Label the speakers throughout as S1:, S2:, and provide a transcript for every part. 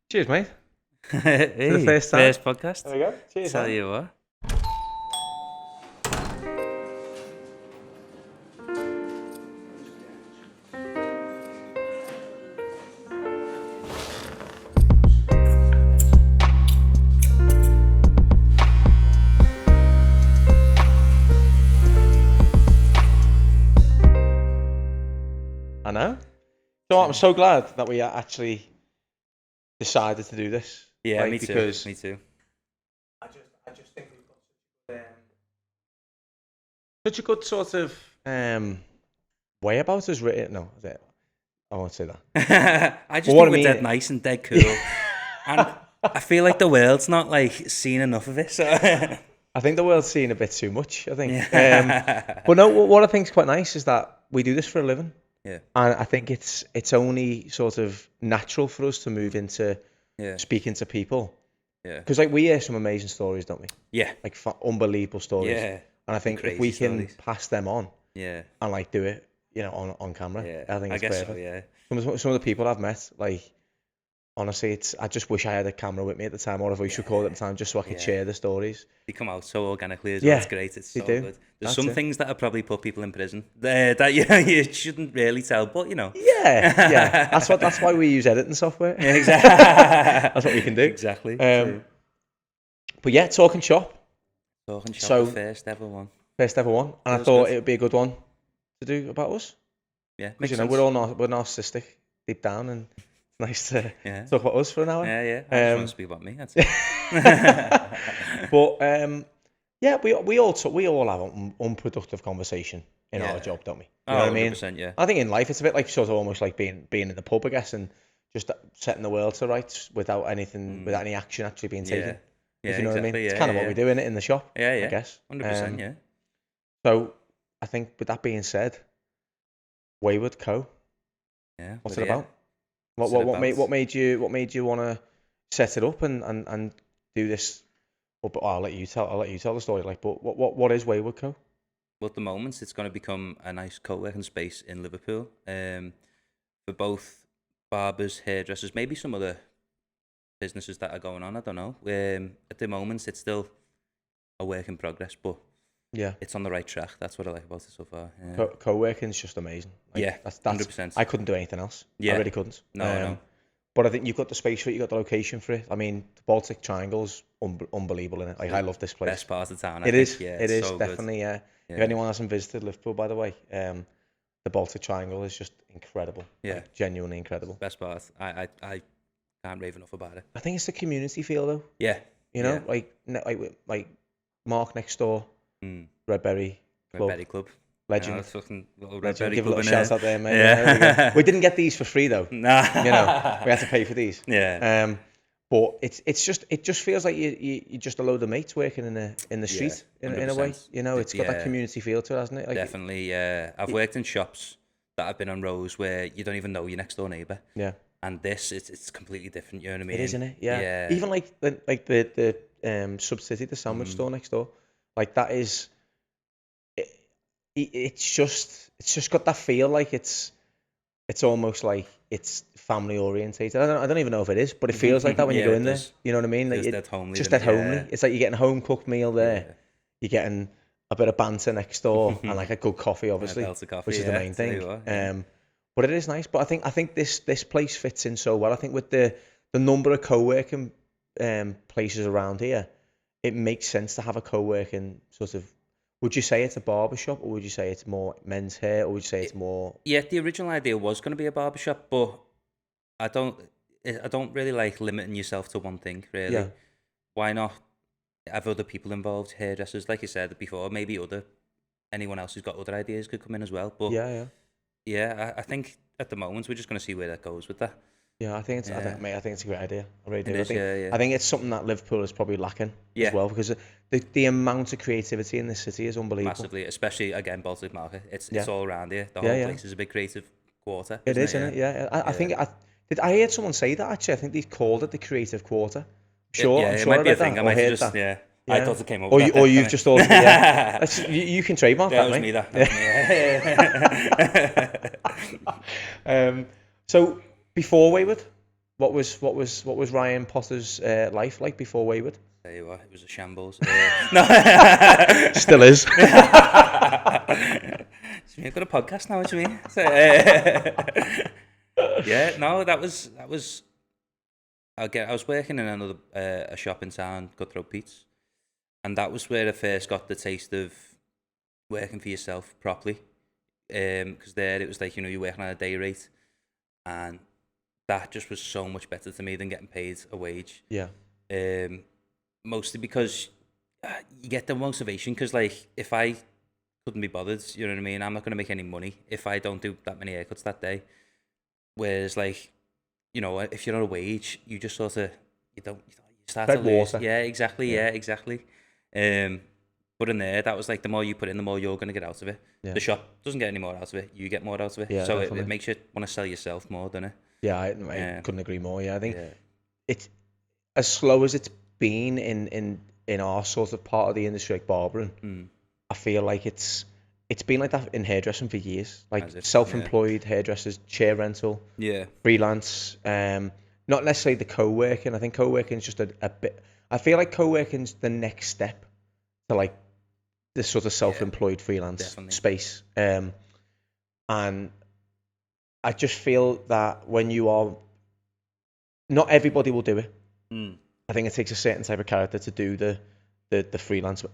S1: Cheers, mate.
S2: Hey,
S1: For the first time.
S2: first podcast.
S1: There we go. Cheers,
S2: Tell
S1: man.
S2: you what.
S1: I know. So I'm so glad that we actually decided to do this.
S2: Yeah,
S1: like,
S2: me too.
S1: because
S2: Me too.
S1: I just think we've got such a good sort of way about us. No, is it? I won't say that.
S2: I just
S1: Well, what
S2: think
S1: I
S2: we're
S1: mean-
S2: dead nice and dead cool. And I feel like the world's not like seen enough of it. So
S1: I think the world's seeing a bit too much. I think.
S2: yeah.
S1: But no, what I think is quite nice is that we do this for a living.
S2: Yeah.
S1: And I think it's only sort of natural for us to move into
S2: Yeah.
S1: speaking to people.
S2: Yeah.
S1: Because like we hear some amazing stories, don't we?
S2: Yeah.
S1: Like unbelievable stories.
S2: Yeah.
S1: And I think if
S2: Crazy
S1: we can
S2: stories.
S1: pass them on
S2: Yeah.
S1: and like do it, on camera,
S2: Yeah.
S1: I think it's
S2: guess
S1: perfect.
S2: so, yeah.
S1: Some of the people I've met, like honestly, I just wish I had a camera with me at the time or a voice recorder at the time, just so I could
S2: Yeah.
S1: share the stories.
S2: They come out so organically as well.
S1: Yeah,
S2: It's great. It's
S1: they
S2: so
S1: do.
S2: good. There's
S1: That's
S2: some
S1: it.
S2: things that have probably put people in prison that you shouldn't really tell, but
S1: Yeah. That's why we use editing software.
S2: Yeah, exactly.
S1: That's what we can do.
S2: Exactly.
S1: But yeah, talking shop,
S2: Talking shop,
S1: so-
S2: the first ever one.
S1: first ever one, and I
S2: was
S1: thought
S2: good.
S1: it would be a good one to do about us.
S2: Yeah,
S1: Because
S2: makes sense.
S1: we're narcissistic deep down, and it's nice to
S2: Yeah.
S1: talk about us for an hour.
S2: Yeah. I just
S1: Um,
S2: want to speak about me. That's it.
S1: But yeah, we all have an unproductive conversation in our
S2: Yeah.
S1: job, don't we? You
S2: Oh,
S1: know what I mean?
S2: 100%, yeah.
S1: I think in life it's a bit like sort of almost like being in the pub, I guess, and just setting the world to rights without anything, without any action actually being taken.
S2: Yeah. Yeah,
S1: If you know what I mean?
S2: exactly.
S1: It's
S2: Yeah,
S1: kind of
S2: yeah,
S1: what we do in the shop,
S2: Yeah, yeah.
S1: I guess.
S2: 100%, yeah.
S1: So I think with that being said, Wayward Co.
S2: Yeah.
S1: What's
S2: but
S1: it
S2: yeah.
S1: about?
S2: What's
S1: What
S2: it
S1: what made
S2: about?
S1: what made you want to set it up and do this? Well, but I'll let you tell the story. Like, but what is Wayward Co?
S2: Well, at the moment, it's going to become a nice co-working space in Liverpool for both barbers, hairdressers, maybe some other businesses that are going on. I don't know. At the moment, it's still a work in progress, but
S1: Yeah,
S2: it's on the right track. That's what I like about it so far. Yeah.
S1: co-working is just amazing. Like,
S2: Yeah,
S1: that's
S2: 100%.
S1: I couldn't do anything else.
S2: Yeah.
S1: I really couldn't.
S2: No.
S1: But I think you've got the space for it. You've got the location for it. I mean, the Baltic Triangle's unbelievable in it. Like, I love this place.
S2: Best part of town.
S1: It is.
S2: Yeah,
S1: It
S2: it's
S1: is
S2: so good.
S1: definitely. If
S2: Yeah.
S1: anyone hasn't visited Liverpool, by the way, the Baltic Triangle is just incredible.
S2: Yeah.
S1: Like, genuinely incredible.
S2: Best part. I can't rave enough about it.
S1: I think it's the community feel though.
S2: Yeah.
S1: You know,
S2: Yeah.
S1: like Mark next door, Redberry
S2: Red
S1: Club,
S2: Berry Club.
S1: legend.
S2: Yeah, fucking little Red
S1: Legend.
S2: Berry
S1: Give a
S2: Club
S1: little
S2: in
S1: shout
S2: there.
S1: out there, mate.
S2: Yeah.
S1: There we go. We didn't get these for free though.
S2: Nah.
S1: You know, we had to pay for these.
S2: Yeah.
S1: But it just feels like you just a load of mates working in the street in a way.
S2: 100%.
S1: You know, it's got that
S2: Yeah.
S1: community feel to it, hasn't it? Like,
S2: Definitely. I've worked in shops that have been on rows where you don't even know your next door neighbour.
S1: Yeah,
S2: And this, it's completely different. You know what I mean?
S1: it is, isn't it? Yeah.
S2: Yeah.
S1: Even like the Subcity, the sandwich store next door, like that is. It's just got that feel like it's almost like it's family orientated. I don't even know if it is, but it feels like that when you
S2: Yeah,
S1: go
S2: it
S1: in there.
S2: does.
S1: You know what I mean? Like
S2: Feels dead homely,
S1: just
S2: doesn't
S1: dead
S2: it?
S1: homely.
S2: Yeah.
S1: It's like you're getting a home cooked meal there.
S2: Yeah.
S1: You're getting a bit of banter next door and like a good coffee, obviously,
S2: belt of coffee,
S1: which is the
S2: yeah,
S1: main
S2: tell
S1: thing.
S2: you what, yeah.
S1: But it is nice. But I think this place fits in so well. I think with the number of co-working places around here, it makes sense to have a co-working sort of. Would you say it's a barber shop, or would you say it's more men's hair, or would you say it's more?
S2: Yeah, the original idea was going to be a barbershop, but I don't really like limiting yourself to one thing, really.
S1: Yeah.
S2: Why not have other people involved, hairdressers, like you said before, maybe anyone else who's got other ideas could come in as well. But
S1: Yeah.
S2: I think at the moment we're just going to see where that goes with that.
S1: Yeah, I think it's.
S2: Yeah.
S1: Mate, I think it's a great idea. I really do.
S2: It is, yeah.
S1: I think it's something that Liverpool is probably lacking
S2: Yeah.
S1: as well, because the amount of creativity in this city is unbelievable.
S2: Massively, especially again Baltic Market. It's
S1: Yeah.
S2: all around here. The
S1: Yeah,
S2: whole
S1: yeah.
S2: place is a big creative quarter.
S1: It is, isn't it? Yeah. I think I heard someone say that actually. I think they called it the creative quarter. I'm
S2: Yeah, it
S1: sure
S2: might be
S1: I
S2: a
S1: read
S2: thing.
S1: that,
S2: I
S1: or
S2: might
S1: heard
S2: have just
S1: that.
S2: I thought it came up.
S1: Or
S2: with
S1: you,
S2: that,
S1: or
S2: didn't
S1: you've
S2: I?
S1: just thought, yeah. You can trademark
S2: Yeah,
S1: that,
S2: that was
S1: mate.
S2: me. That was me.
S1: So before Wayward, What was Ryan Potter's life like before Wayward?
S2: Tell you what, it was a shambles. No,
S1: Still is.
S2: I've got a podcast now. What do you mean? So, yeah, no, that was. I was working in another a shop in town, Cutthroat Pete's, and that was where I first got the taste of working for yourself properly. Because there it was like, you're working on a day rate, and that just was so much better to me than getting paid a wage.
S1: Yeah.
S2: Mostly because you get the motivation. Because like, if I couldn't be bothered, you know what I mean, I'm not going to make any money if I don't do that many haircuts that day. Whereas like, if you're on a wage, you just sort of you start to lose.
S1: Water.
S2: Yeah, exactly. Yeah, exactly. But in there, that was like, the more you put in, the more you're going to get out of it. Yeah. The shop doesn't get any more out of it. You get more out of it.
S1: Yeah,
S2: so it makes you want to sell yourself more, doesn't it?
S1: Yeah, I couldn't agree more. Yeah, I think it's as slow as it's been in our sort of part of the industry, like barbering. I feel like it's been like that in hairdressing for years. Like self-employed hairdressers, chair rental, freelance. Not necessarily the co-working. I think co-working is just a bit. I feel like co-working's the next step to like this sort of self-employed freelance space. And I just feel that when you are, not everybody will do it. I think it takes a certain type of character to do the freelance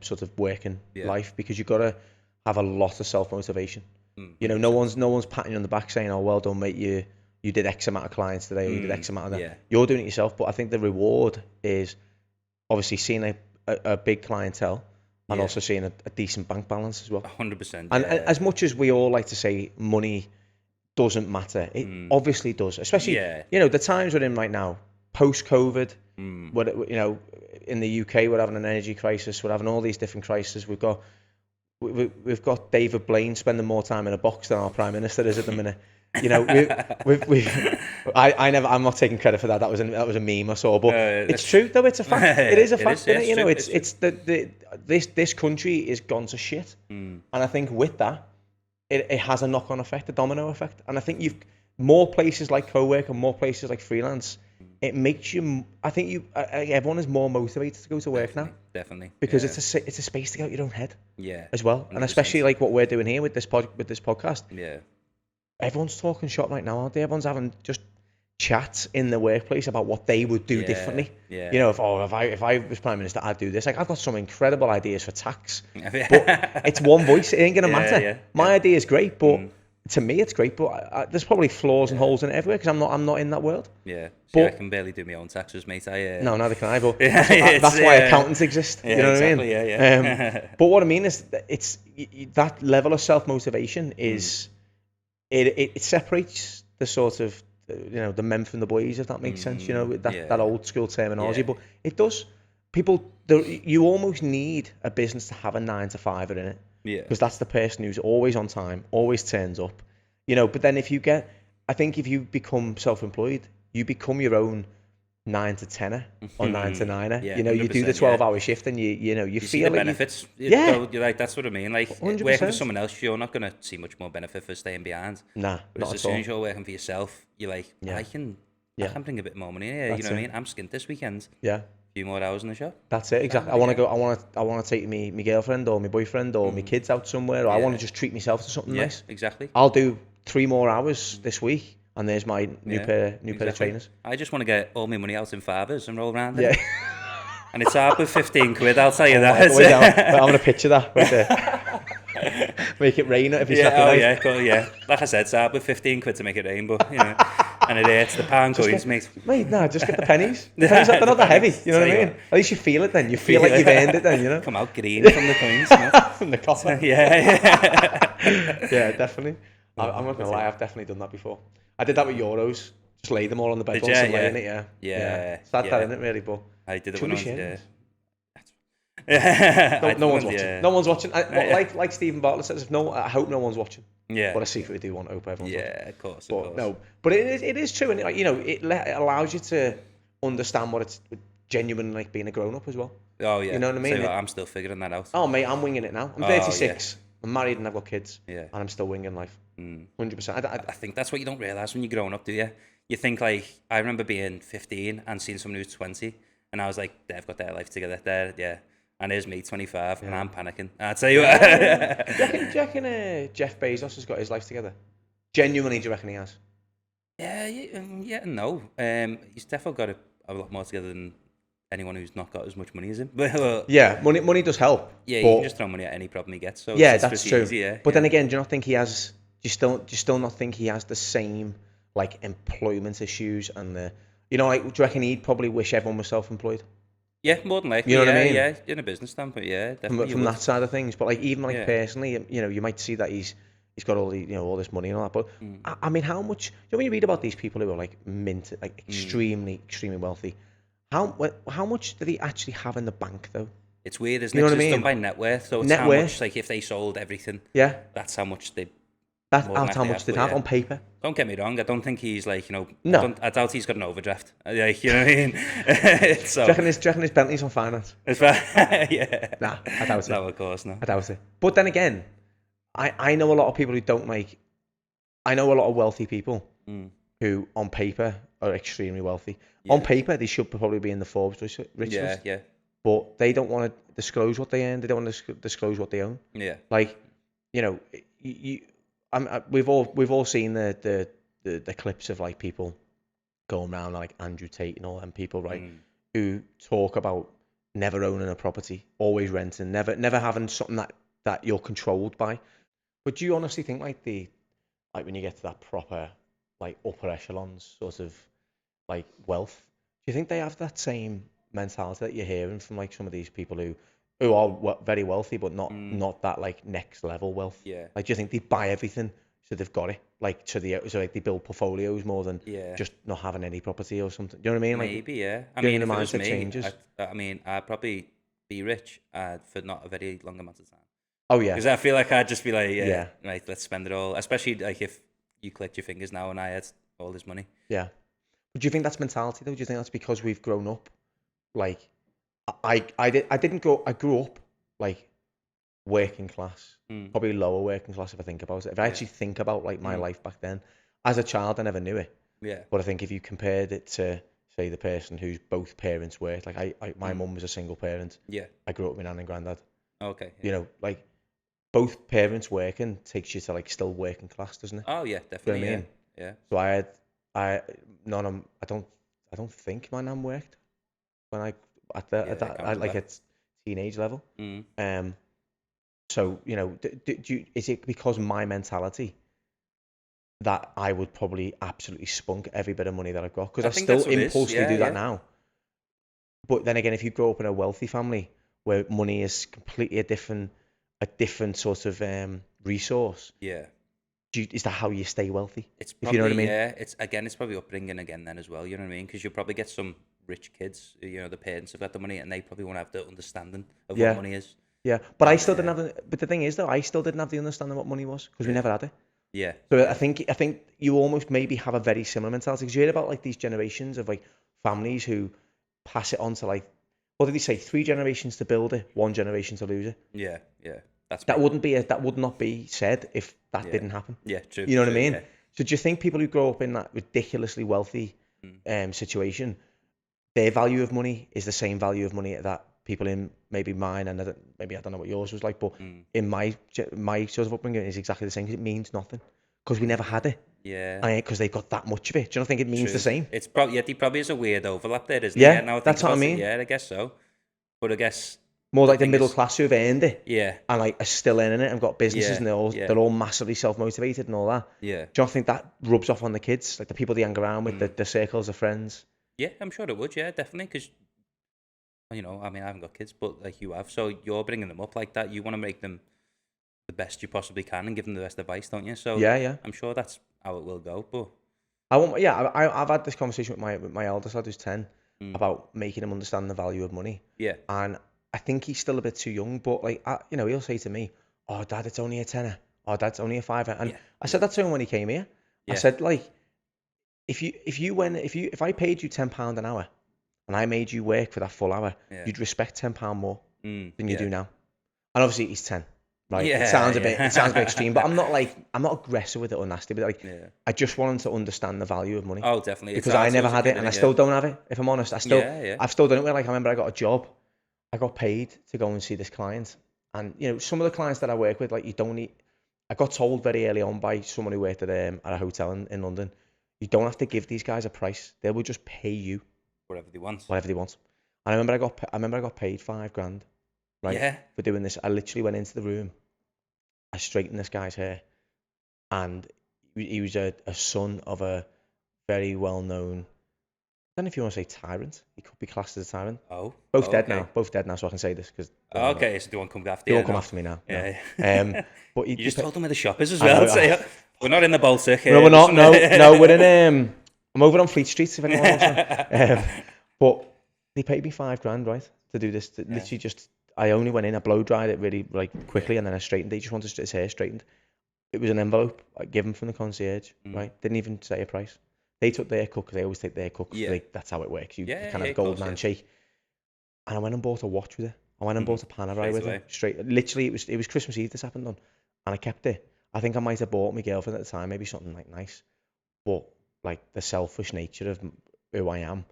S1: sort of working life, because you've got to have a lot of self-motivation. No one's patting you on the back saying, "Oh, well done, mate, you did X amount of clients today, or you did X amount of that." You're doing it yourself, but I think the reward is obviously seeing a big clientele and also seeing a decent bank balance as well.
S2: 100%.
S1: And as much as we all like to say money doesn't matter, it obviously does. Especially, the times we're in right now, post-COVID, in the UK, we're having an energy crisis. We're having all these different crises. We've got David Blaine spending more time in a box than our Prime Minister is at the minute. I'm not taking credit for that. That was a meme I saw, but it's true though. It's a fact. It is a fact. This country is gone to shit, and I think with that, it has a knock-on effect, a domino effect. And I think more places like co-work and more places like freelance. It makes you. I think everyone is more motivated to go to work now.
S2: Definitely.
S1: Because it's a space to get out your own head.
S2: Yeah.
S1: As well, 100%. And especially like what we're doing here with this podcast.
S2: Yeah.
S1: Everyone's talking shop right now, aren't they? Everyone's having just chats in the workplace about what they would do differently.
S2: Yeah.
S1: If I was Prime Minister, I'd do this. Like, I've got some incredible ideas for tax, but it's one voice. It ain't gonna matter. Yeah. My idea is great, but to me, it's great. But there's probably flaws and holes in it everywhere because I'm not in that world.
S2: Yeah. But I can barely do my own taxes, mate.
S1: No, neither can I. But that's why accountants exist.
S2: Yeah,
S1: you know
S2: exactly,
S1: what I mean? But what I mean is, it's that level of self motivation is. It separates the sort of the men from the boys, if that makes sense. That old school terminology, but it does. You almost need a business to have a 9-to-5 in it, because that's the person who's always on time, always turns up. But then if you become self-employed, you become your own 9-to-10er or 9-to-9er. You do the 12-hour shift, and you feel
S2: the
S1: like
S2: benefits. You're like, that's what I mean. Like
S1: 100%.
S2: Working for someone else, you're not gonna see much more benefit for staying behind.
S1: Nah,
S2: but as soon as you're working for yourself, you're like, I can bring a bit more money here.
S1: That's
S2: you know what I mean? I'm skint this weekend.
S1: Yeah.
S2: A few more hours in the shop.
S1: That's it, exactly. I want to go. I want to take my girlfriend or my boyfriend or my kids out somewhere, or I want to just treat myself to something nice.
S2: Exactly.
S1: I'll do 3 more hours this week. And there's my new pair of trainers.
S2: I just want to get all my money out in fivers and roll around it. And it's hard with 15 quid, I'll tell you that.
S1: I'm going to picture that. Make it rain every Saturday night.
S2: Cool, Like I said, it's hard with 15 quid to make it rain, but, and it hurts the pound coins, mate.
S1: Mate, just get the pennies. The pennies, they're not that heavy, you know what I mean? At least you feel it then. You feel like you've earned it then,
S2: Come out green from the coins, mate.
S1: From the copper. Yeah, definitely. I'm not going to lie, I've definitely done that before. I did that with Euros. Just lay them all on the bed.
S2: Yeah.
S1: Sad that, isn't it, really? But
S2: I did it when I was
S1: no one's watching. No one's watching. Like Stephen Bartlett says, I hope no one's watching. Yeah. But I secretly do want to hope everyone's watching.
S2: Yeah, of course.
S1: But it is true, and it allows you to understand what it's genuine like being a grown up as well.
S2: Oh yeah.
S1: You know what I mean?
S2: So I'm still figuring that out.
S1: Oh mate, I'm winging it now. I'm 36. I'm married and I've got kids.
S2: Yeah.
S1: And I'm still winging life. 100%.
S2: I think that's what you don't realise when you're growing up, do you? you think like I remember being 15 and seeing someone who's 20, and I was like, they've got their life together. Yeah. And there's me, 25, and I'm panicking. I'll tell you what.
S1: Do you reckon Jeff Bezos has got his life together? Genuinely, do you reckon he has?
S2: Yeah, no. He's definitely got a lot more together than anyone who's not got as much money as him. But
S1: Yeah, money does help.
S2: yeah,
S1: but
S2: you can just throw money at any problem he gets. So
S1: yeah,
S2: it's
S1: that's
S2: pretty
S1: true.
S2: easy, yeah.
S1: But then again, do you not think he has? Do you still not think he has the same like employment issues and the like? Do you reckon he'd probably wish everyone was self-employed?
S2: Yeah, more than likely.
S1: You know what I mean?
S2: Yeah, in a business standpoint, yeah, definitely.
S1: From that side of things, but like even like
S2: Yeah.
S1: personally, you might see that he's got all the all this money and all that. But I mean, how much? When you read about these people who are like like extremely wealthy, how much do they actually have in the bank though?
S2: It's weird, isn't
S1: You know
S2: it?
S1: what I
S2: 'Cause it's done
S1: mean?
S2: by net worth, so it's
S1: Net
S2: how
S1: worth.
S2: much, like, if they sold everything,
S1: Yeah,
S2: that's how much they.
S1: that's
S2: More than
S1: how
S2: likely
S1: much they
S2: but
S1: have
S2: yeah.
S1: on paper.
S2: Don't get me wrong, I don't think he's like,
S1: No.
S2: I doubt he's got an overdraft. Like, you know what I mean? So,
S1: Do you reckon his Bentley's on finance?
S2: it's fine. Yeah.
S1: Nah, I doubt it.
S2: No, of course, no.
S1: I doubt it. But then again, I know a lot of people who don't like. I know a lot of wealthy people who, on paper, are extremely wealthy.
S2: Yeah.
S1: On paper, they should probably be in the Forbes rich list.
S2: Yeah.
S1: But they don't want to disclose what they earn. They don't want to disclose what they own.
S2: Yeah.
S1: Like, we've all seen the clips of like people going around like Andrew Tate and all them people, right, who talk about never owning a property, always renting, never having something that you're controlled by. But do you honestly think like when you get to that proper like upper echelons sort of like wealth, do you think they have that same mentality that you're hearing from like some of these people who are very wealthy but not that like next level wealth?
S2: Yeah.
S1: Like, do you think they buy everything so they've got it, like so like they build portfolios more than just not having any property or something? Do you know what I mean? Like,
S2: maybe, yeah. I
S1: do you
S2: mean,
S1: think
S2: if
S1: the
S2: it was
S1: mindset
S2: me,
S1: changes?
S2: I mean, I'd probably be rich for not a very long amount of time.
S1: Oh yeah,
S2: Because I feel like I'd just be like,
S1: Yeah.
S2: right, let's spend it all. Especially like if you clicked your fingers now and I had all this money.
S1: yeah. But do you think that's mentality though? Do you think that's because we've grown up like I grew up like working class, probably lower working class if I think about it. If I actually think about like my life back then, as a child, I never knew it.
S2: Yeah.
S1: But I think if you compared it to say the person whose both parents worked, like my mum was a single parent.
S2: Yeah.
S1: I grew up with my nan and granddad.
S2: Okay.
S1: You know, like both parents working takes you to like still working class, doesn't it?
S2: Oh yeah, definitely.
S1: You know what I mean? So I don't think my nan worked when I at teenage level. So is it because my mentality that I would probably absolutely spunk every bit of money that I've got, because I still impulsively do that now. But then again, if you grow up in a wealthy family where money is completely a different sort of resource, is that how you stay wealthy?
S2: It's
S1: if you know what I mean?
S2: Yeah, it's probably upbringing again then as well. You know what I mean? Because you'll probably get some rich kids. The parents have got the money and they probably won't have the understanding of what money is.
S1: Yeah, but I still didn't have. But the thing is, though, I still didn't have the understanding of what money was because we never had it.
S2: Yeah.
S1: So I think you almost maybe have a very similar mentality, because you hear about like these generations of like families who pass it on to like, what did they say? 3 generations to build it, 1 generation to lose it.
S2: Yeah.
S1: That would not be said if that didn't happen.
S2: Yeah, true.
S1: You know what I mean?
S2: Yeah.
S1: So do you think people who grow up in that ridiculously wealthy situation, their value of money is the same value of money that people in maybe mine, and I don't know what yours was like, but in my sort of upbringing is exactly the same, because it means nothing because we never had it.
S2: Yeah.
S1: Because they've got that much of it. Do you not think it means the same?
S2: It's probably there probably is a weird overlap there, isn't
S1: Yeah,
S2: there? Now I think
S1: that's what I
S2: about it,
S1: mean.
S2: Yeah, I guess so. But I guess
S1: More like the middle class who've earned it.
S2: Yeah.
S1: And like are still earning it and got businesses, and they're all massively self-motivated and all that.
S2: Yeah.
S1: Do you not think that rubs off on the kids, like the people they hang around with, the circles of friends?
S2: Yeah, I'm sure it would. Yeah, definitely. Because I mean, I haven't got kids, but like you have, so you're bringing them up like that. You want to make them the best you possibly can and give them the best advice, don't you? So
S1: yeah.
S2: I'm sure that's how it will go. But
S1: I've had this conversation with my eldest lad who's 10 about making him understand the value of money.
S2: Yeah.
S1: And I think he's still a bit too young, but like he'll say to me, "Oh, Dad, it's only a tenner. Oh, Dad, it's only a fiver." And I said that to him when he came here. I said, like, if I paid you £10 an hour and I made you work for that full hour, you'd respect £10 more than you do now. And obviously he's 10. right?
S2: Yeah,
S1: It sounds a bit extreme, but I'm not aggressive with it or nasty, but like,
S2: yeah.
S1: I just want them to understand the value of money
S2: Oh, definitely. It's
S1: because I never
S2: also
S1: had it
S2: giving
S1: and I
S2: it,
S1: still don't have it. If I'm honest,
S2: yeah, yeah.
S1: I've still done it. Where, like, I remember I got a job, I got paid to go and see this client, and some of the clients that I work with, like, you don't need. I got told very early on by someone who worked at a hotel in London, you don't have to give these guys a price. They will just pay you
S2: Whatever they want.
S1: whatever they want. And I remember I got paid £5,000, right,
S2: Yeah.
S1: for doing this. I literally went into the room, I straightened this guy's hair, and he was a son of a very well known. I don't know if you want to say tyrant. He could be classed as a tyrant.
S2: Oh.
S1: Both dead
S2: Okay.
S1: now. Both dead now, so I can say this because
S2: Okay, so they won't come after
S1: they
S2: you.
S1: won't come
S2: No.
S1: after me now. No.
S2: Yeah.
S1: But
S2: You just told them where the shop is as
S1: I
S2: well.
S1: know.
S2: So, we're not in the Baltic.
S1: No, we're not. No, we're in. I'm over on Fleet Street. If anyone wants to. But they paid me £5,000, right, to do this. Literally, just I only went in, I blow dried it really like quickly, and then I straightened. They just wanted his hair straightened. It was an envelope given from the concierge, right? Didn't even say a price. They took their cut because they always take their cut.
S2: Yeah.
S1: That's how it works. You
S2: Yeah,
S1: kind
S2: yeah,
S1: of gold
S2: of course,
S1: handshake. And I went and bought a watch with it. I went and bought a Panerai with it. Literally, it was Christmas Eve this happened on, and I kept it. I think I might have bought my girlfriend at the time maybe something like nice, but like the selfish nature of who I am,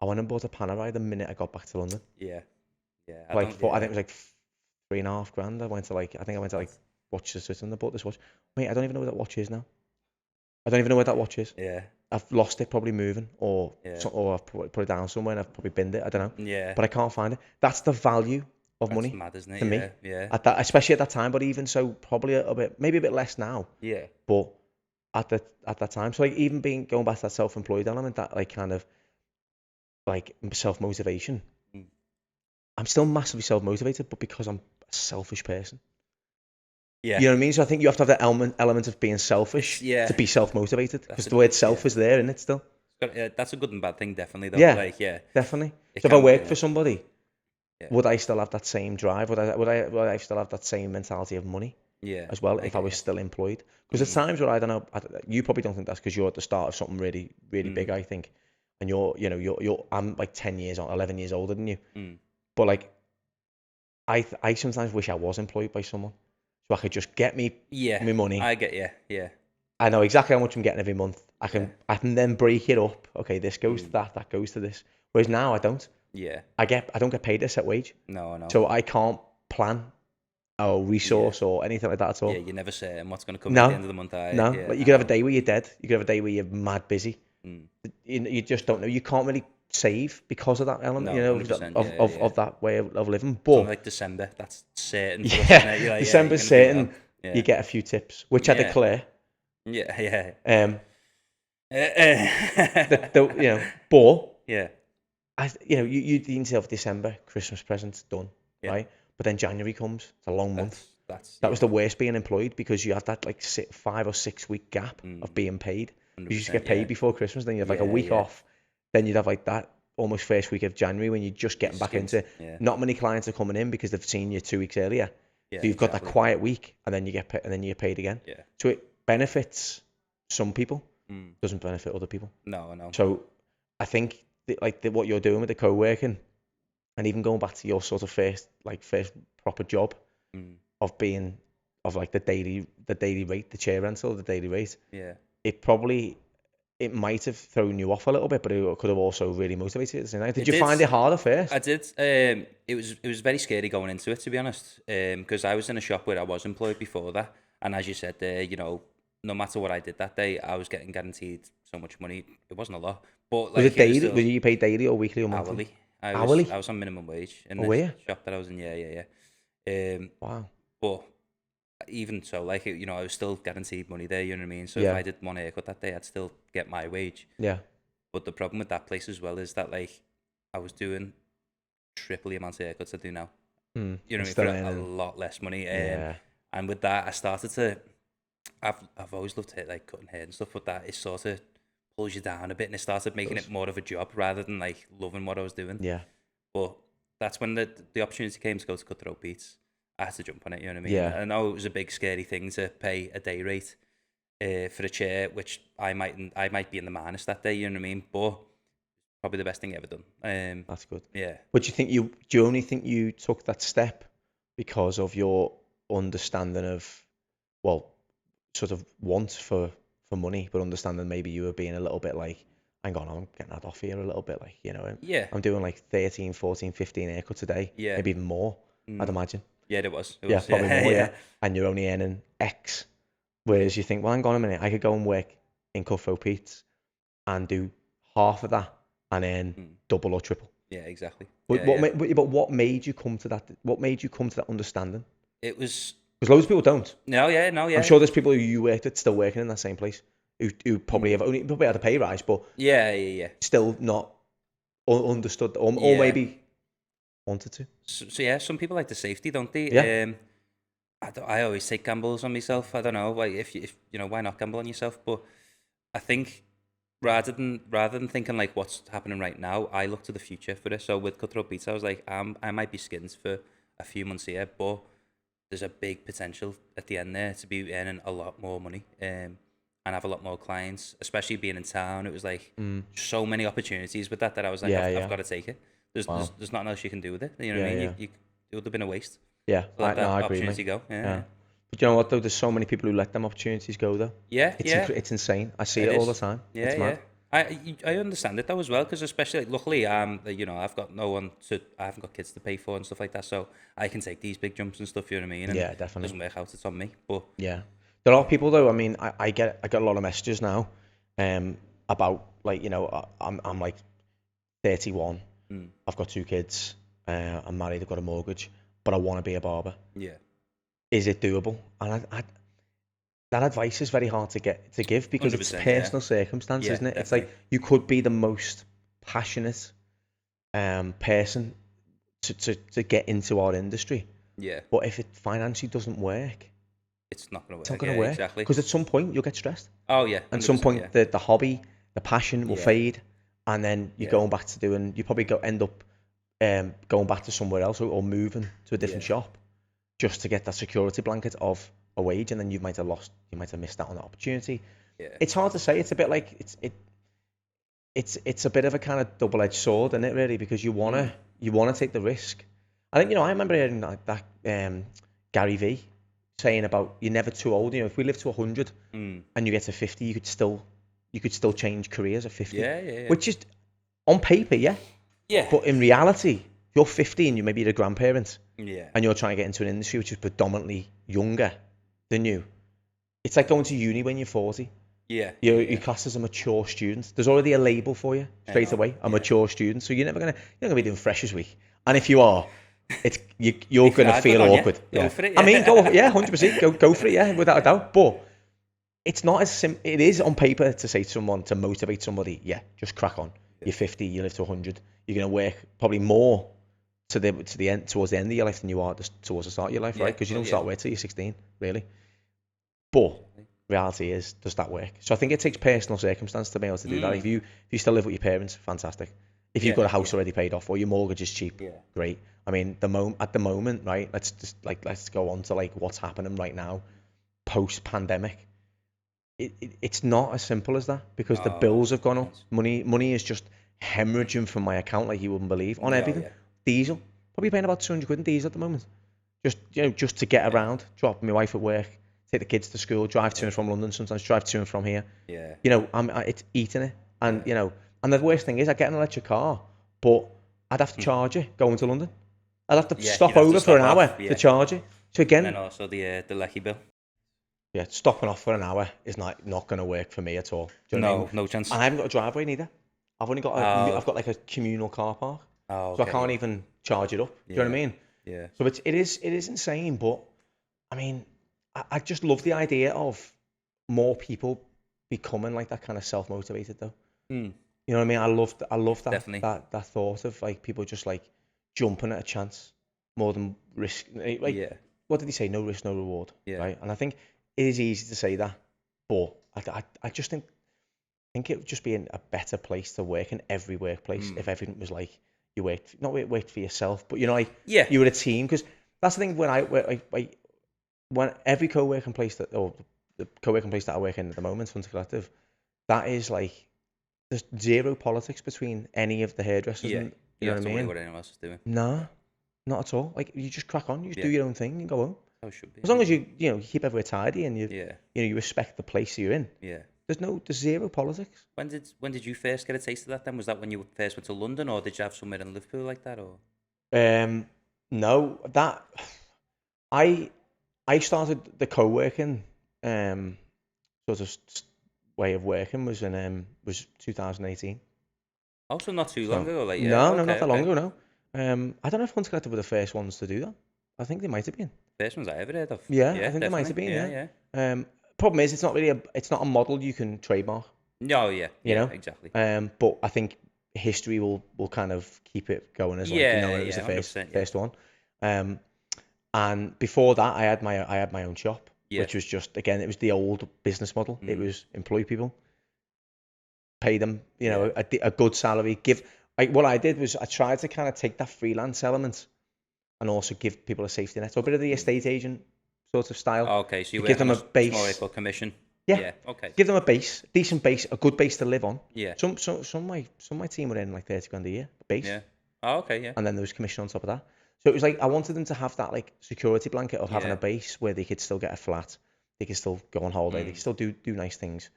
S1: I went and bought a Panerai the minute I got back to London.
S2: Yeah. Yeah.
S1: I think it was like £3,500. I went to watch the Switzerland. I bought this watch. Mate, I don't even know where that watch is now. I don't even know where that watch is.
S2: Yeah.
S1: I've lost it, probably moving, or I've put it down somewhere and I've probably binned it. I don't know.
S2: Yeah.
S1: But I can't find it. That's the value of money.
S2: That's mad, isn't it?
S1: To me.
S2: Yeah.
S1: Especially at that time, but even so, probably maybe a bit less now.
S2: Yeah.
S1: But at that time, so like even going back to that self-employed element, that like kind of like self-motivation. I'm still massively self-motivated, but because I'm a selfish person.
S2: Yeah.
S1: You know what I mean? So I think you have to have that element of being selfish to be self-motivated, because the word self is there, isn't it, still?
S2: That's a good and bad thing, definitely, though.
S1: Yeah,
S2: like, yeah,
S1: definitely. So if I worked for somebody, would I still have that same drive? Would I still have that same mentality of money?
S2: Yeah.
S1: As well, if I was still employed? Because there's times where I don't know. You probably don't think that's because you're at the start of something really, really big. I think, and I'm like 10 years or 11 years older than you. But like, I sometimes wish I was employed by someone, so I could just get me my money.
S2: I get you. Yeah.
S1: I know exactly how much I'm getting every month. I can then break it up. Okay, this goes to that goes to this. Whereas now I don't.
S2: Yeah.
S1: I don't get paid a set wage.
S2: No.
S1: So I can't plan or resource or anything like that at all.
S2: Yeah, you never say what's going to come at the end of the month.
S1: No, like you could have a day where you're dead. You could have a day where you're mad busy. You just don't know. You can't really save because of that element, of that way of living. But
S2: something like December, that's certain.
S1: Yeah, December's certain. You get a few tips, which I declare.
S2: Yeah.
S1: But
S2: yeah.
S1: You think to yourself, December, Christmas presents done, right? But then January comes. It's a long month. That was the worst being employed, because you had that like 5 or 6 week gap of being paid. You used to get paid before Christmas, then you have like a week off. Then you'd have like that almost first week of January when you're just getting back into. Not many clients are coming in because they've seen you 2 weeks earlier. So you've got that quiet week, and then you get paid again.
S2: Yeah.
S1: So it benefits some people, doesn't benefit other people.
S2: No.
S1: So I think what you're doing with the co-working, and even going back to your sort of first proper job of like the daily rate, the chair rental, the daily rate.
S2: Yeah.
S1: It might have thrown you off a little bit, but it could have also really motivated you. Did you find it harder first?
S2: I did. It was very scary going into it, to be honest, because I was in a shop where I was employed before that, and as you said there, no matter what I did that day, I was getting guaranteed so much money. It wasn't a lot, but like,
S1: was it daily? Were you paid daily or weekly or monthly?
S2: Hourly. I was on minimum wage in the shop that I was in. Yeah.
S1: Wow.
S2: But even so, like, I was still guaranteed money there, you know what I mean? So if I did one haircut that day, I'd still get my wage.
S1: Yeah.
S2: But the problem with that place as well is that, like, I was doing triple the amount of haircuts I do now. You know what I mean? For a lot less money. And with that, I started to... I've always loved like cutting hair and stuff, but that it sort of pulls you down a bit, and it started making it more of a job rather than like loving what I was doing.
S1: Yeah.
S2: But that's when the opportunity came to go to Cutthroat Beats. I had to jump on it, you know what I mean?
S1: Yeah.
S2: I know it was a big scary thing to pay a day rate for a chair, which I might be in the minus that day, you know what I mean? But probably the best thing ever done.
S1: That's good.
S2: Yeah.
S1: But do you only think you took that step because of your understanding of, well, sort of want for money, but understanding maybe you were being a little bit like, hang on, I'm getting that off here a little bit, like, you know,
S2: Yeah,
S1: I'm doing like 13, 14, 15 haircuts a day,
S2: yeah,
S1: maybe even more, I'd imagine.
S2: yeah. It was. It
S1: Yeah,
S2: was.
S1: probably
S2: Yeah,
S1: more, yeah.
S2: yeah,
S1: And you're only earning X. Whereas you think, well, hang on a minute, I could go and work in Cutthroat Pete's and do half of that and earn double or triple.
S2: yeah. Exactly.
S1: But
S2: Yeah, yeah.
S1: but what made you come to that? What made you come to that understanding?
S2: It was.
S1: Because loads of people don't.
S2: No, yeah, no,
S1: I'm
S2: yeah.
S1: sure there's people who you worked with still working in that same place who probably have only probably had a pay rise, but
S2: Yeah, yeah, yeah.
S1: still not understood or
S2: Yeah.
S1: maybe wanted to.
S2: So yeah, some people like the safety, don't they?
S1: Yeah.
S2: I always take gambles on myself. I don't know, like if you know, why not gamble on yourself? But I think rather than thinking like what's happening right now, I look to the future for this. So with Cutthroat Pizza, I was like, I might be skinned for a few months here, but there's a big potential at the end there to be earning a lot more money, and have a lot more clients, especially being in town. It was like so many opportunities with that I was like, I've got to take it. There's nothing else you can do with it. You know what I mean? It would have been a waste.
S1: Yeah,
S2: So let that
S1: I agree,
S2: opportunity
S1: mate.
S2: go. Yeah.
S1: But you know what though? There's so many people who let them opportunities go though.
S2: Yeah,
S1: It's insane. I see it all the time.
S2: Yeah,
S1: it's mad.
S2: I understand it though as well, because especially like, luckily you know, I've got I haven't got kids to pay for and stuff like that, so I can take these big jumps and stuff. You know what I mean? And
S1: Yeah, definitely.
S2: It doesn't work out, it's on me. But
S1: yeah, there are people though. I mean, I get a lot of messages now, about like, you know, I'm like 31. I've got 2 kids. I'm married. I've got a mortgage, but I want to be a barber.
S2: Yeah.
S1: Is it doable? And that advice is very hard to give because it's personal circumstance, isn't it?
S2: Definitely.
S1: It's like you could be the most passionate person to get into our industry.
S2: Yeah.
S1: But if it financially doesn't work,
S2: it's not going to work.
S1: It's not going to work.
S2: Exactly.
S1: Because at some point you'll get stressed.
S2: Oh yeah.
S1: At some point the hobby, the passion will fade, and then you're going back to doing. You probably end up going back to somewhere else or moving to a different shop just to get that security blanket of a wage, and then you might have missed out on that opportunity.
S2: Yeah.
S1: It's hard to say. It's a bit like it's a bit of a kind of double-edged sword, isn't it, really? Because you wanna take the risk. I think, you know, I remember hearing that Gary V saying about you're never too old. You know, if we live to 100 and you get to 50, you could still change careers at 50.
S2: Yeah.
S1: Which is on paper, yeah. But in reality, if you're 50 and you maybe you're a grandparent, and you're trying to get into an industry which is predominantly younger than you, it's like going to uni when you're 40. You're classed as a mature student. There's already a label for you straight away, a mature student. So you're not gonna be doing Freshers Week. And if you are, you're gonna feel awkward.
S2: Go for it.
S1: I mean, 100%. Go for it, without a doubt. But it's not as simple. It is on paper to say to someone, to motivate somebody, just crack on. You're 50, you live to 100. You're gonna work probably more towards the end of your life than you are towards the start of your life, right? Because you don't start work till you're 16, really. But reality is, does that work? So I think it takes personal circumstance to be able to do that. If you still live with your parents, fantastic. If you've got a house already paid off or your mortgage is cheap, great. I mean, at the moment, right? Let's go on to like what's happening right now, post pandemic. It's not as simple as that, because the bills have gone up. Money is just hemorrhaging from my account like you wouldn't believe on everything. Diesel, probably paying about 200 quid in diesel at the moment. Just to get around, drop my wife at work, take the kids to school, drive to and from London, sometimes drive to and from here. You know, it's eating it. And, you know, and the worst thing is I get an electric car, but I'd have to charge it going to London. I'd have to stop over for an hour to charge it. So again...
S2: And then also the Lecky bill.
S1: Yeah, stopping off for an hour is not going to work for me at all. Do you know what I mean?
S2: No chance.
S1: And I haven't got a driveway neither. I've only got I've got like a communal car park.
S2: Oh,
S1: so I can't even charge it up. Do you know what I mean?
S2: Yeah.
S1: So it is insane, but I mean, I just love the idea of more people becoming like that kind of self-motivated though. You know what I mean? I love that.
S2: Definitely.
S1: That thought of like people just like jumping at a chance more than risk. Like, what did he say? No risk, no reward. Right? And I think it is easy to say that, but I just think it would just be a better place to work in every workplace if everything was like you worked for yourself, but you know, like you were a team. Because that's the thing when every co-working place that I work in at the moment, Hunter Collective, that is like there's zero politics between any of the hairdressers. And, you know what I mean?
S2: What anyone else is doing.
S1: Nah, not at all. Like you just crack on, you just do your own thing and go home.
S2: How it should be.
S1: As long as you keep everywhere tidy and
S2: Yeah.
S1: you respect the place you're in.
S2: Yeah.
S1: There's zero politics.
S2: When did you first get a taste of that then? Was that when you first went to London, or did you have somewhere in Liverpool like that, or?
S1: No, that I started the co-working sort of way of working was 2018.
S2: Also not too
S1: So,
S2: long ago, like, yeah.
S1: no,
S2: Okay,
S1: not that long
S2: okay.
S1: ago. No, I don't know if Hunter Collective were the first ones to do that. I think they might have been.
S2: First ones I ever heard of.
S1: Yeah,
S2: Yeah,
S1: I think they might have
S2: definitely.
S1: been.
S2: Yeah.
S1: Problem is, it's not a model you can trademark.
S2: No, yeah.
S1: You know?
S2: Exactly.
S1: But I think history will kind of keep it going as like it was the
S2: 100%,
S1: first one. And before that, I had my own shop,
S2: Yeah.
S1: which was just, again, it was the old business model. It was employ people, pay them, a good salary. What I did was I tried to kind of take that freelance element and also give people a safety net, so a bit of the estate agent sort of style.
S2: Okay, so you
S1: give them a base,
S2: more like a commission.
S1: Yeah.
S2: Okay.
S1: Give them a base, decent base, a good base to live on.
S2: Yeah.
S1: Some of my team were in like 30 grand a year base.
S2: Yeah. Oh, okay. Yeah.
S1: And then there was commission on top of that. So it was like I wanted them to have that like security blanket of having a base where they could still get a flat, they could still go on holiday, they could still do nice things.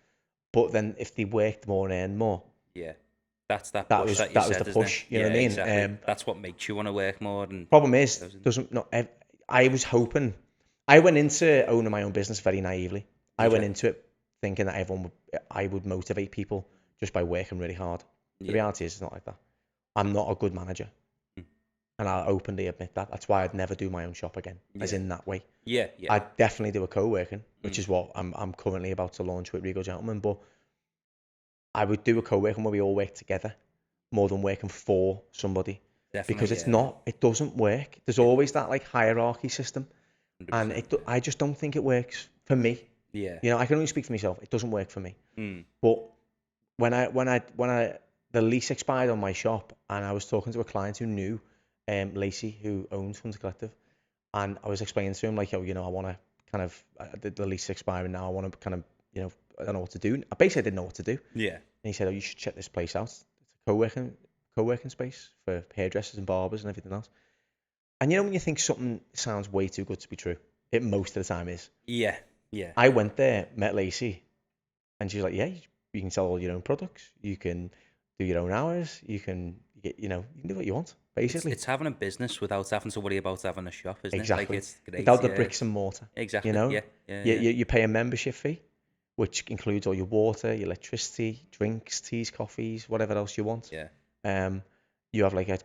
S1: But then if they worked more and earned more,
S2: that's that
S1: that
S2: push
S1: was
S2: that
S1: the push. You know what I mean?
S2: Exactly. That's what makes you want to work more. And
S1: problem is, I was hoping. I went into owning my own business very naively. I went into it thinking that I would motivate people just by working really hard. The reality is, it's not like that. I'm not a good manager, and I'll openly admit that. That's why I'd never do my own shop again, as in that way.
S2: Yeah.
S1: I'd definitely do a co-working, which is what I'm currently about to launch with Regal Gentlemen. But I would do a co-working where we all work together, more than working for somebody.
S2: Definitely,
S1: because it doesn't work. There's always that like hierarchy system, and I just don't think it works for me.
S2: Yeah.
S1: I can only speak for myself. It doesn't work for me. But when the lease expired on my shop, and I was talking to a client who knew Lacey, who owns Hunter Collective, and I was explaining to him like, I want to kind of the lease expiring now. I want to kind of I don't know what to do. I basically didn't know what to do.
S2: Yeah.
S1: And he said, you should check this place out. It's a co-working space for hairdressers and barbers and everything else. And when you think something sounds way too good to be true, it most of the time is.
S2: Yeah.
S1: I went there, met Lacey, and she was like, you can sell all your own products, you can do your own hours, you can you can do what you want, basically.
S2: It's having a business without having to worry about having a shop, isn't
S1: exactly.
S2: it? Like, it's great,
S1: without the bricks and mortar.
S2: Exactly.
S1: You pay a membership fee, which includes all your water, your electricity, drinks, teas, coffees, whatever else you want. You have like at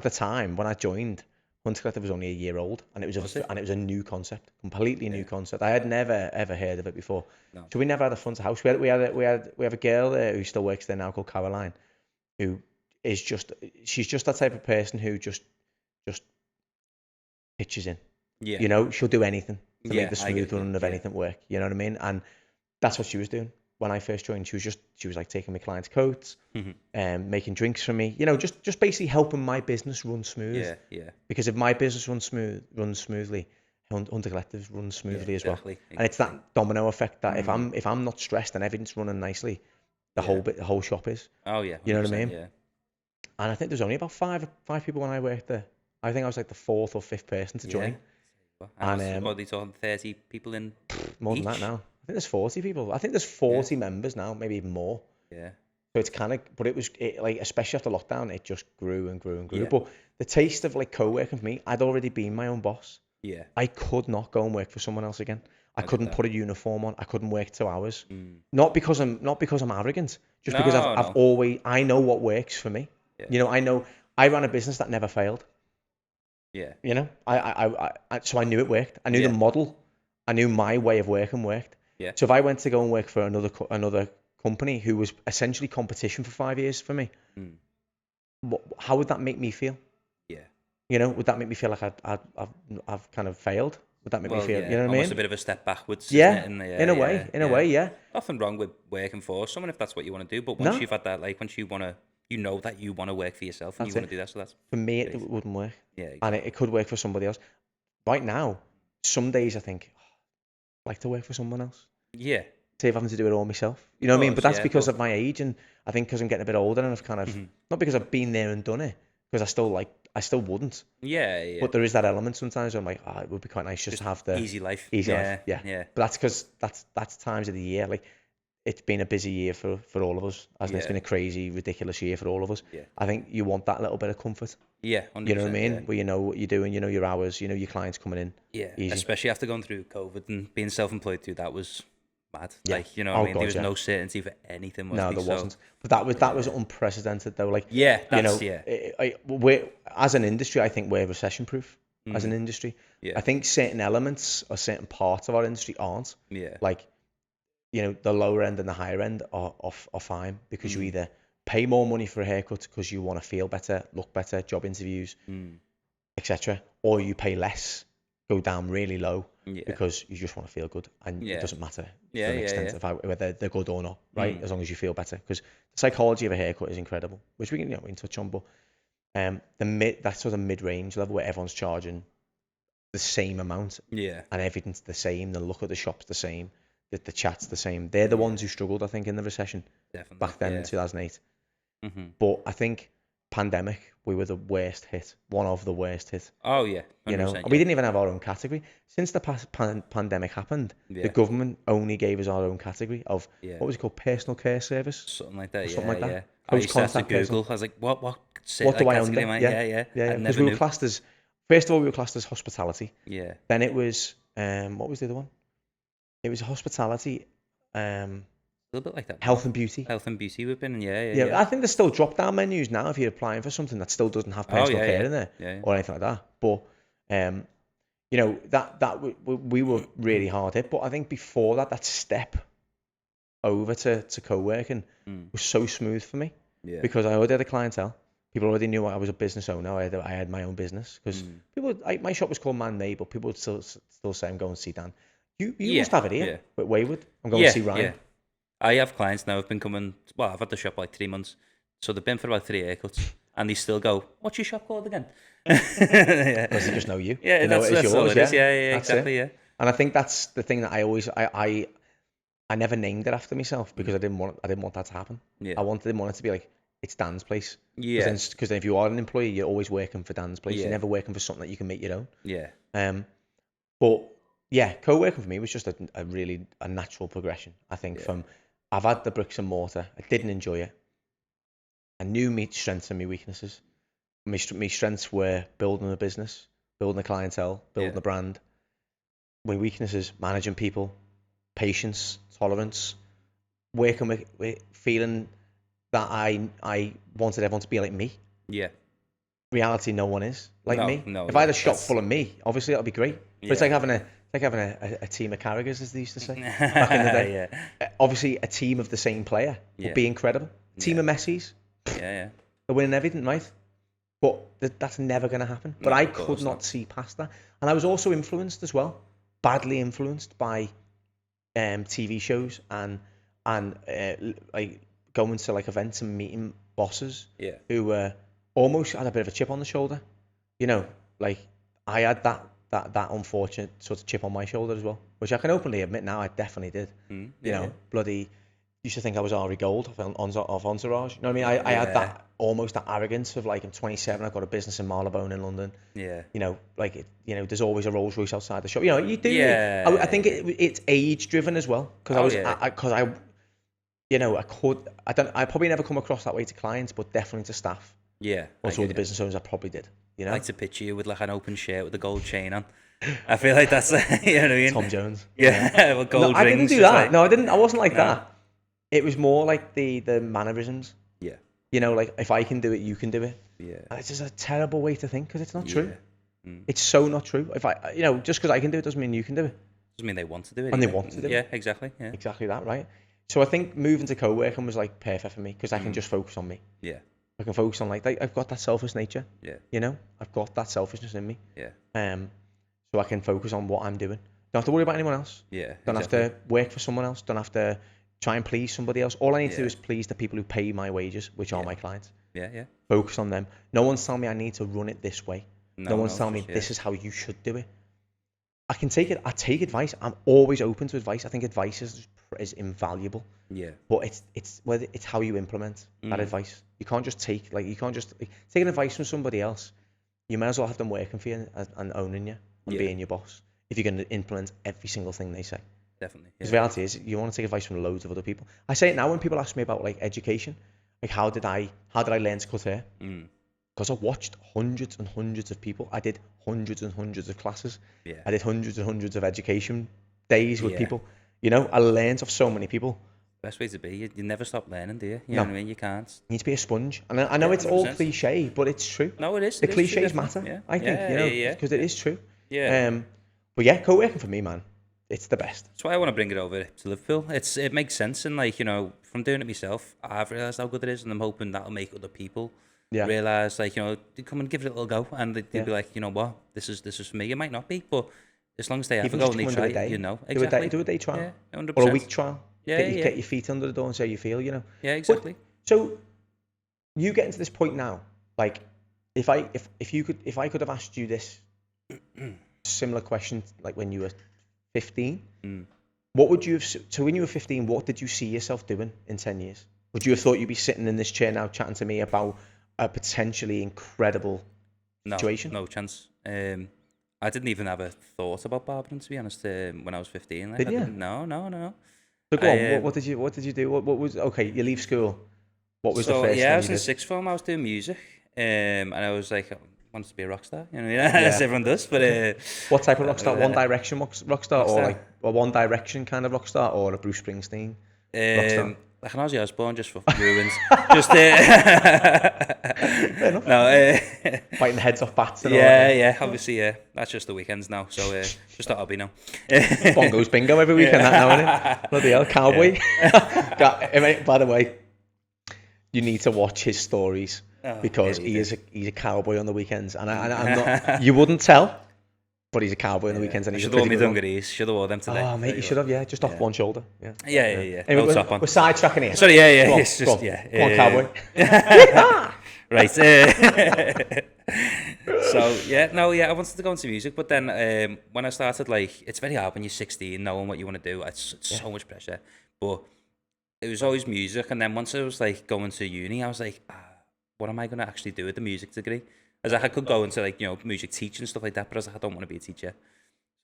S1: the time when I joined, Hunter Collective was only a year old, and it was a new concept, completely new concept. I had never ever heard of it before.
S2: No.
S1: So we never had a front of house. We have a girl there who still works there now called Caroline, who is she's just that type of person who just pitches in.
S2: Yeah.
S1: She'll do anything to make the smooth running of
S2: Yeah.
S1: anything work. You know what I mean? And that's what she was doing when I first joined. She was like taking my clients' coats, making drinks for me. Just basically helping my business run smooth.
S2: Yeah.
S1: Because if my business runs smoothly, Hunter Collective runs smoothly as well.
S2: Exactly.
S1: And it's that domino effect that if I'm not stressed and everything's running nicely, the whole shop is.
S2: Oh yeah.
S1: You know what I mean?
S2: Yeah.
S1: And I think there's only about five people when I worked there. I think I was like the fourth or fifth person to join.
S2: And what are they talking? 30 people in?
S1: More than that now. I think there's 40 people. I think there's 40 members now, maybe even more.
S2: Yeah.
S1: So it's kind of, but like, especially after lockdown, it just grew and grew and grew.
S2: Yeah.
S1: But the taste of like co-working for me, I'd already been my own boss.
S2: Yeah.
S1: I could not go and work for someone else again. I couldn't put a uniform on. I couldn't work 2 hours. Not because I'm arrogant, just because I've always, I know what works for me.
S2: Yeah.
S1: I know I ran a business that never failed.
S2: Yeah.
S1: So I knew it worked. I knew the model. I knew my way of working worked.
S2: Yeah.
S1: So if I went to go and work for another company who was essentially competition for 5 years for me, how would that make me feel?
S2: Yeah.
S1: Would that make me feel like I've kind of failed? Would that make me feel? You know what I mean?
S2: Almost a bit of a step backwards.
S1: Yeah.
S2: Isn't it?
S1: In a way, yeah.
S2: Nothing wrong with working for someone if that's what you want to do, but once you've had that, like once you want to, that you want to work for yourself and you want to do that, so that's
S1: for me. It wouldn't work.
S2: Yeah. Exactly.
S1: And it could work for somebody else. Right now, some days I think I'd like to work for someone else.
S2: Yeah.
S1: Save having to do it all myself. You know what I mean? But that's because
S2: of
S1: of my age, and I think because I'm getting a bit older, and I've kind of not because I've been there and done it, because I still like I still wouldn't.
S2: Yeah, yeah.
S1: But there is that element sometimes where I'm like, it would be quite nice just to have the
S2: easy life.
S1: easy
S2: Yeah,
S1: life. Yeah.
S2: yeah.
S1: But that's because that's times of the year. Like, it's been a busy year for all of us, hasn't it? It's
S2: Yeah.
S1: been a crazy, ridiculous year for all of us.
S2: Yeah.
S1: I think you want that little bit of comfort.
S2: Yeah, 100%.
S1: You know what I mean?
S2: Yeah.
S1: Where you know what you're doing, you know your hours, you know your clients coming in.
S2: Yeah,
S1: Easy.
S2: especially after going through COVID and being self-employed too, that was mad.
S1: Yeah.
S2: Like, you know what I mean?
S1: God,
S2: There was
S1: yeah.
S2: no certainty for anything, was
S1: No,
S2: there?
S1: there wasn't. But that was unprecedented though. Like,
S2: Yeah,
S1: you know,
S2: that's, yeah.
S1: we're, as an industry, I think we're recession proof as an
S2: Mhm.
S1: industry.
S2: Yeah.
S1: I think certain elements or certain parts of our industry aren't.
S2: Yeah.
S1: Like, you know, the lower end and the higher end are fine because you
S2: Mm.
S1: either pay more money for a haircut because you want to feel better, look better, job interviews, etc., or you pay less, go down really low
S2: Yeah.
S1: because you just want to feel good, and
S2: Yeah.
S1: it doesn't matter
S2: Yeah,
S1: to an
S2: yeah,
S1: extent
S2: yeah.
S1: of whether they're good or not, right?
S2: Mm.
S1: As long as you feel better, because the psychology of a haircut is incredible, which we can, we can touch on, but that sort of mid-range level where everyone's charging the same amount
S2: Yeah.
S1: and everything's the same, the look of the shop's the same, the chat's the same. They're the ones who struggled, I think, in the recession
S2: Definitely.
S1: back then
S2: yeah.
S1: in 2008.
S2: Mm-hmm.
S1: But I think pandemic, we were the worst hit, one of the worst hit.
S2: Oh, yeah. 100%,
S1: You know,
S2: yeah.
S1: we didn't even have our own category. Since the pandemic happened,
S2: Yeah.
S1: the government only gave us our own category of,
S2: Yeah.
S1: what was it called, personal care service?
S2: Something like that,
S1: Something
S2: yeah,
S1: like that.
S2: yeah. I used to have to
S1: Post-contact person.
S2: Google. I was like, what
S1: What do I
S2: category
S1: under?
S2: am I?
S1: Yeah,
S2: Yeah.
S1: yeah.
S2: I
S1: Because
S2: never
S1: we
S2: knew.
S1: were classed as, first of all, we were classed as hospitality.
S2: Yeah.
S1: Then it was, what was the other one? It was hospitality,
S2: A little bit like that.
S1: health and beauty.
S2: Health and beauty we've been in, yeah.
S1: Yeah, I think there's still drop-down menus now if you're applying for something that still doesn't have
S2: Oh,
S1: personal
S2: yeah,
S1: care
S2: yeah.
S1: in there
S2: Yeah.
S1: or anything like that. But, you know, that we were really hard hit. But I think before that step over to co-working was so smooth for me
S2: Yeah.
S1: because I already had a clientele. People already knew I was a business owner. I had my own business because my shop was called Man Made, but people would still say, I'm going to see Dan. You
S2: Yeah,
S1: must have it here
S2: yeah.
S1: with Wayward. I'm going to see Ryan.
S2: Yeah. I have clients now who've been coming, well, I've had the shop like 3 months. So they've been for about 3 haircuts. And they still go, what's your shop called again? Yeah.
S1: Because they just know you.
S2: Yeah,
S1: They know
S2: that's
S1: it is
S2: all
S1: yours,
S2: it is. Yeah,
S1: That's
S2: exactly,
S1: it.
S2: yeah.
S1: And I think that's the thing that I always I never named it after myself because I didn't want that to happen.
S2: Yeah.
S1: I didn't want it to be like it's Dan's place.
S2: Yeah.
S1: Because then if you are an employee, you're always working for Dan's place.
S2: Yeah.
S1: You're never working for something that you can make your own.
S2: Yeah.
S1: But yeah, co-working for me was just a really natural progression. I think I've had the bricks and mortar. I didn't enjoy it. I knew my strengths and my weaknesses. My strengths were building a business, building a clientele, building a brand. My weaknesses, managing people, patience, tolerance, working with feeling that I wanted everyone to be like me.
S2: Yeah.
S1: Reality, no one is like me.
S2: No,
S1: if I had a shop full of me, obviously that'd be great. But it's like having a team of Carragers, as they used to say back in the day. Obviously, a team of the same player would be incredible. Team of Messis,
S2: Yeah.
S1: they're winning everything, right? But that's never going to happen. But I could not see past that. And I was also influenced as well, badly influenced by TV shows and like going to like events and meeting bosses who were almost had a bit of a chip on the shoulder. You know, like I had that unfortunate sort of chip on my shoulder as well, which I can openly admit now I definitely did. You know, bloody used to think I was Ari Gold of Entourage. You know what I mean? I had that almost that arrogance of like I'm 27, I've got a business in Marylebone in London. Yeah. You know, like there's always a Rolls Royce outside the shop. You know, you do. Yeah. I think it's age driven as well because I probably never come across that way to clients, but definitely to staff.
S2: Yeah.
S1: Also, the business owners I probably did. You know,
S2: I like to picture you with like an open shirt with a gold chain on. I feel like that's you know what I mean.
S1: Tom Jones.
S2: Yeah. With gold rings.
S1: I didn't do that. No, I didn't. I wasn't like that. It was more like the mannerisms.
S2: Yeah.
S1: You know, like if I can do it, you can do it.
S2: Yeah.
S1: And it's just a terrible way to think because it's not true. It's so not true. If just because I can do it doesn't mean you can do it.
S2: Doesn't mean they want to do it.
S1: And they want to do it.
S2: Yeah, exactly. Yeah.
S1: Exactly that, right? So I think moving to co-working was like perfect for me because I can just focus on me.
S2: Yeah.
S1: I can focus on like I've got that selfish nature.
S2: Yeah.
S1: You know, I've got that selfishness in me.
S2: Yeah.
S1: So I can focus on what I'm doing. Don't have to worry about anyone else.
S2: Yeah.
S1: Don't have to work for someone else. Don't have to try and please somebody else. All I need to do is please the people who pay my wages, which are my clients.
S2: Yeah.
S1: Focus on them. No one's telling me I need to run it this way. No one's telling me this is how you should do it. I can take it. I take advice. I'm always open to advice. I think advice is invaluable. Yeah. But it's how you implement that advice. You can't just take taking advice from somebody else you might as well have them working for you and owning you and
S2: Yeah.
S1: being your boss if you're going to implement every single thing they say.
S2: Definitely.
S1: Because the reality is, you want to take advice from loads of other people. I say it now when people ask me about like education, like how did I learn to cut hair? Because I watched hundreds and hundreds of people. I did hundreds and hundreds of classes.
S2: Yeah.
S1: I did hundreds and hundreds of education days with
S2: Yeah.
S1: people. You know, I learned off so many people.
S2: Best way to be. You never stop learning, do you? You
S1: No.
S2: know what I mean? You can't.
S1: You need to be a sponge. And I know
S2: Yeah,
S1: it's all
S2: 100%.
S1: cliche, but it's true.
S2: No, it is.
S1: The
S2: it is true,
S1: cliches
S2: definitely.
S1: matter,
S2: Yeah.
S1: I think, you know, because it is true.
S2: Yeah.
S1: But yeah, co-working for me, man, it's the best.
S2: That's why I want to bring it over to Liverpool. It makes sense, and like, you know, from doing it myself, I've realised how good it is, and I'm hoping that'll make other people realise, like, you know, they come and give it a little go, and they'll be like, you know what, this is for me. It might not be, but as long as they have
S1: Even
S2: a go
S1: just
S2: and they
S1: come and
S2: try, you know, exactly.
S1: Do a day trial.
S2: Yeah, 100%.
S1: Or a week trial.
S2: Yeah,
S1: Get your feet under the door and see how you feel, you know.
S2: Yeah, exactly.
S1: So you get into this point now, like if I could have asked you this similar question like when you were 15, what would you have, so when you were 15, what did you see yourself doing in 10 years? Would you have thought you'd be sitting in this chair now chatting to me about a potentially incredible situation?
S2: No chance. I didn't even have a thought about barbering, to be honest, when I was 15. Like,
S1: Did you?
S2: No.
S1: So go on, what did you do? What was, okay, you leave school. What was the first thing
S2: I was
S1: you
S2: in
S1: did?
S2: sixth form, I was doing music, and I was like, I wanted to be a rock star, you know, as everyone does, but...
S1: What type of rock star? One Direction rock star, or
S2: star.
S1: like a One Direction kind of rock star, or a Bruce Springsteen rock star?
S2: Like an Ozzy Osbourne, just for ruins. Just
S1: no, biting heads off bats and all that.
S2: yeah, obviously, yeah. That's just the weekends now, so just a hobby now.
S1: Bongos bingo every weekend, that now, isn't it? Bloody hell, cowboy. By the way, you need to watch his stories because he's a cowboy on the weekends, and I'm not. You wouldn't tell, but he's a cowboy on the weekends, and he's
S2: should have worn me dungarees. Should have worn them today.
S1: Oh mate, you should have, just off one shoulder. Yeah.
S2: Yeah.
S1: Anyway,
S2: No top on.
S1: We're sidetracking here.
S2: Sorry, yeah.
S1: Go on,
S2: It's just,
S1: Come on, cowboy.
S2: Right. I wanted to go into music, but then when I started, like, it's very hard when you're 16, knowing what you want to do. It's so much pressure. But it was always music, and then once I was like going to uni, I was like, what am I going to actually do with the music degree? As I could go into, like, you know, music teaching and stuff like that, but I was like, I don't want to be a teacher.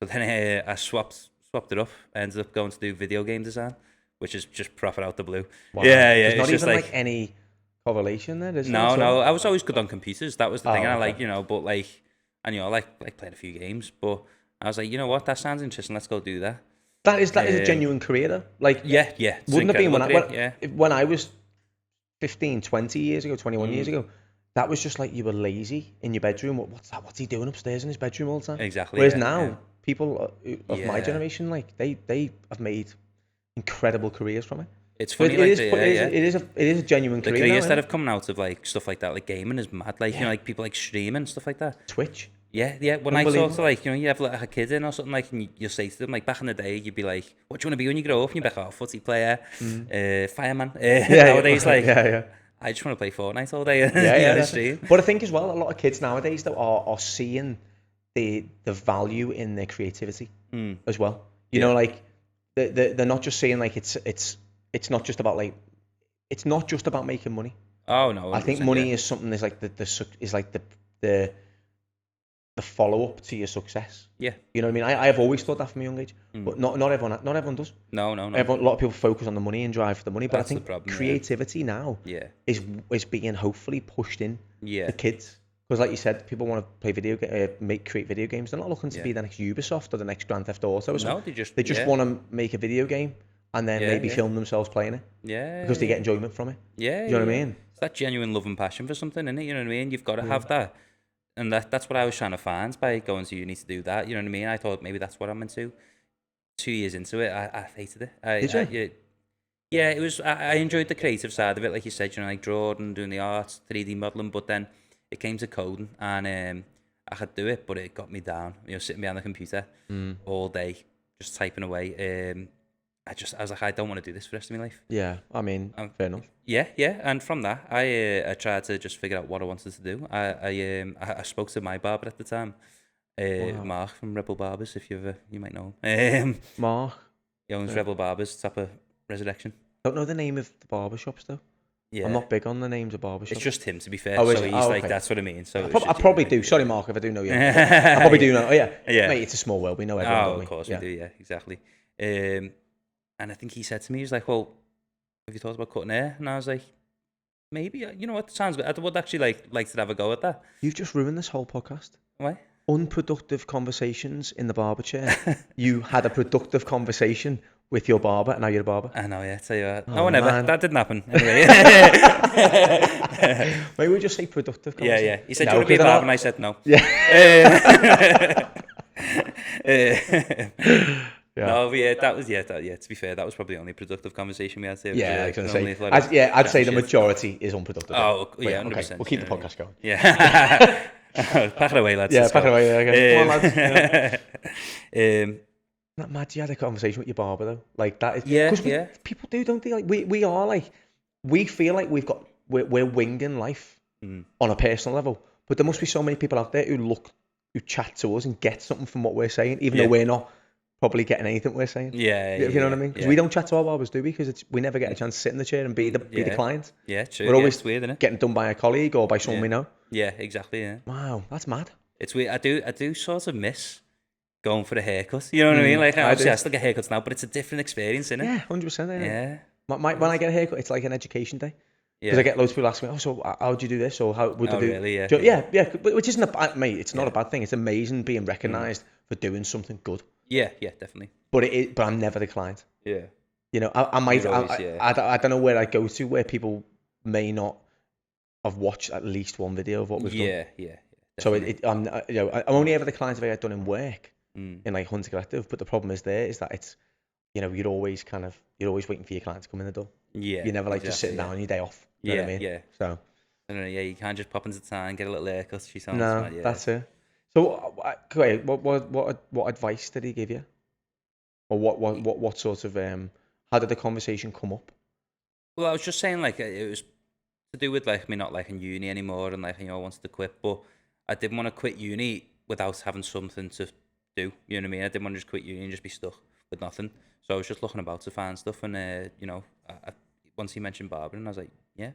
S2: So then I swapped it up. I ended up going to do video game design, which is just proper out the blue.
S1: Wow.
S2: Yeah.
S1: There's not
S2: just
S1: even like any correlation there.
S2: No. I was always good on computers. That was the thing. And I
S1: okay.
S2: like, you know, but like, and you know, I like playing a few games. But I was like, you know what, that sounds interesting. Let's go do that.
S1: That is a genuine career, though. Like,
S2: yeah.
S1: Wouldn't have been when I was 15, 20 years ago, 21 years ago. That was just like you were lazy in your bedroom. What's that? What's he doing upstairs in his bedroom all the time?
S2: Exactly.
S1: Whereas now, people of my generation, like they have made incredible careers from it.
S2: It's funny,
S1: it is a genuine career.
S2: The careers
S1: now,
S2: that have come out of like stuff like that, like gaming, is mad. Like you know, like people like streaming stuff like that.
S1: Twitch.
S2: Yeah. When I talk to, like, you know, you have like a kid in or something, like, and you say to them, like, back in the day, you'd be like, what do you want to be when you grow up? And you'd be like, oh, footy player, fireman. Nowadays, I just want to play Fortnite all day. The stream.
S1: But I think as well, a lot of kids nowadays though are seeing the value in their creativity as well. You know, like they're not just saying like it's not just about like it's not just about making money.
S2: Oh no,
S1: I think money is something is like the follow up to your success.
S2: Yeah,
S1: you know what I mean. I have always thought that from a young age, but not everyone does.
S2: No.
S1: A lot of people focus on the money and drive for the money, but
S2: That's
S1: I think
S2: the problem,
S1: creativity now is being hopefully pushed in the kids. Because like you said, people want to play create video games. They're not looking to be the next Ubisoft or the next Grand Theft Auto.
S2: No,
S1: they just want to make a video game and then maybe film themselves playing it.
S2: Yeah,
S1: because they get enjoyment from it.
S2: Yeah,
S1: you know what I mean?
S2: It's that genuine love and passion for something, isn't it? You know what I mean? You've got to have that. And that's what I was trying to find by going to uni to do that. You know what I mean? I thought maybe that's what I'm into. 2 years into it, I hated it.
S1: Did you?
S2: Yeah, it was. I enjoyed the creative side of it, like you said, you know, like drawing, doing the art, 3D modeling. But then it came to coding, and I could do it, but it got me down. You know, sitting behind the computer all day, just typing away. I was like, I don't want to do this for the rest of my life.
S1: Yeah, I mean, fair enough.
S2: Yeah, and from that, I tried to just figure out what I wanted to do. I spoke to my barber at the time, Mark from Rebel Barbers, if you might know him.
S1: Mark?
S2: He owns Rebel Barbers, top of Resurrection.
S1: Don't know the name of the barber shops though.
S2: Yeah.
S1: I'm not big on the names of barbershops.
S2: It's just him, to be fair.
S1: Oh,
S2: so
S1: is it?
S2: he's
S1: Oh,
S2: like,
S1: okay.
S2: that's what I mean. So
S1: I probably do. Sorry, Mark, if I do know you. I probably do know. Oh, yeah.
S2: Yeah.
S1: Mate, it's a small world. We know everyone, don't
S2: Oh,
S1: we?
S2: of course we do. Yeah, exactly. And I think he said to me, he was like, well, have you thought about cutting hair? And I was like, maybe. You know what? Sounds good. I would actually like to have a go at that.
S1: You've just ruined this whole podcast.
S2: Why?
S1: Unproductive conversations in the barber chair. You had a productive conversation with your barber, and now you're a barber.
S2: I know, yeah. Tell you what.
S1: Oh,
S2: No, never.
S1: man.
S2: That didn't happen. Anyway.
S1: Maybe we just say productive
S2: Yeah,
S1: conversation.
S2: yeah. He said,
S1: No,
S2: do you want to be a
S1: 'cause
S2: barber? And I said, no.
S1: Yeah.
S2: Yeah. No, but yeah, that was to be fair, that was probably the only productive conversation we had today.
S1: Yeah, I was going to
S2: Normally
S1: say.
S2: it's like
S1: I'd say the
S2: shit.
S1: majority is unproductive.
S2: Oh,
S1: But
S2: yeah,
S1: okay,
S2: 100%.
S1: we'll keep the
S2: you know what I
S1: podcast going.
S2: mean? Yeah. Pack it away, lads.
S1: Yeah,
S2: let's
S1: pack it
S2: go.
S1: away. Okay. Come on, lads. Yeah.
S2: Um,
S1: Not mad. You had a conversation with your barber though, like that is.
S2: Yeah,
S1: 'cause
S2: yeah.
S1: People do, don't they? Like we are like, we feel like we're winging life on a personal level, but there must be so many people out there who chat to us and get something from what we're saying, even though we're not probably getting anything we're saying.
S2: Yeah,
S1: if you know what I mean. Because
S2: yeah.
S1: we don't chat to our barbers, do we? Because we never get a chance to sit in the chair and be the client.
S2: Yeah, true.
S1: We're always
S2: it's weird, isn't it?
S1: getting done by a colleague or by someone we know.
S2: Yeah, exactly. Yeah,
S1: Wow, that's mad.
S2: it's weird. I do sort of miss going for a haircut. You know what I mean? Like obviously I still get haircuts now, but it's a different experience, isn't it?
S1: Yeah, 100%.
S2: Yeah.
S1: When I get a haircut, it's like an education day.
S2: Yeah.
S1: Because I get loads of people asking me, oh, so how do you do this? Or how would they do?
S2: Really? Yeah.
S1: Yeah, but which isn't a bad, mate. It's not a bad thing. It's amazing being recognised for doing something good.
S2: Yeah, definitely.
S1: But but I'm never the client.
S2: Yeah.
S1: You know, I might.
S2: Always,
S1: I don't know where I go to where people may not have watched at least one video of what we've done.
S2: Yeah.
S1: So I'm only ever the client if I get done in work in like Hunter Collective. But the problem is that it's, you're always waiting for your client to come in the door.
S2: Yeah.
S1: You're never like just sitting down on your day off. You know what I mean?
S2: Yeah.
S1: So.
S2: I don't know. Yeah, you can't just pop into town and get a little haircut. She sounds
S1: No,
S2: mad, yeah.
S1: that's it. So, okay, what advice did he give you, or what sort of how did the conversation come up?
S2: Well, I was just saying like it was to do with like me not liking uni anymore and like I wanted to quit, but I didn't want to quit uni without having something to do. You know what I mean? I didn't want to just quit uni and just be stuck with nothing. So I was just looking about to find stuff, and I, once he mentioned barbering, I was like, yeah,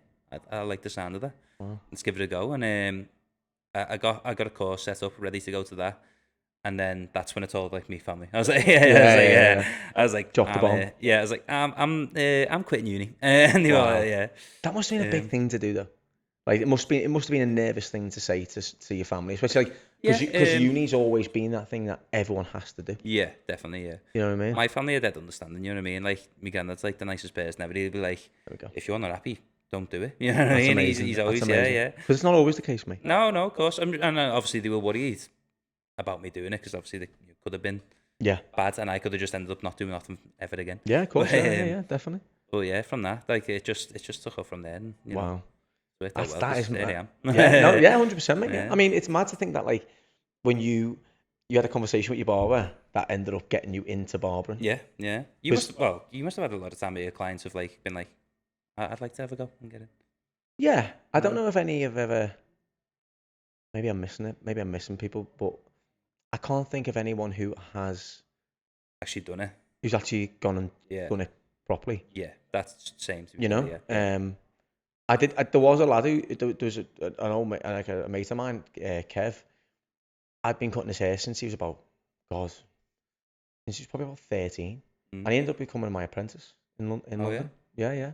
S2: I like the sound of that.
S1: Wow.
S2: Let's give it a go. And I got a course set up, ready to go to that. And then that's when I told like me family. I was like, I was like,
S1: drop the bomb.
S2: I was like, I'm quitting uni. And they were like, yeah.
S1: That must have been a big thing to do though. Like it must have been a nervous thing to say to your family, especially like because uni's always been that thing that everyone has to do.
S2: Yeah, definitely. Yeah.
S1: You know what I mean?
S2: My family are dead understanding. You know what I mean? Like my granddad's like the nicest person ever. He'll be like, if you're not happy, don't do it. You know what I mean?
S1: Amazing.
S2: He's always
S1: because it's not always the case, mate.
S2: No, of course. And obviously they were worried about me doing it because obviously it could have been bad, and I could have just ended up not doing nothing ever again.
S1: Yeah, of course.
S2: But,
S1: yeah, definitely.
S2: But yeah, from that, like it just took off from there. And,
S1: Wow.
S2: That is
S1: mad.
S2: I am.
S1: Yeah, 100%, mate.
S2: Yeah.
S1: I mean, it's mad to think that like when you had a conversation with your barber that ended up getting you into barbering.
S2: Yeah. You must have had a lot of time where your clients have like been like, I'd like to have a go and get it.
S1: Yeah, I don't know if any have ever. Maybe I'm missing it. Maybe I'm missing people, but I can't think of anyone who has
S2: actually done it.
S1: Who's actually gone and done it properly.
S2: Yeah, that's the same.
S1: You know, I did. There was a lad who there was an old mate, like a mate of mine, Kev. I'd been cutting his hair since he was about since he was probably about 13, and he ended up becoming my apprentice in London. Yeah.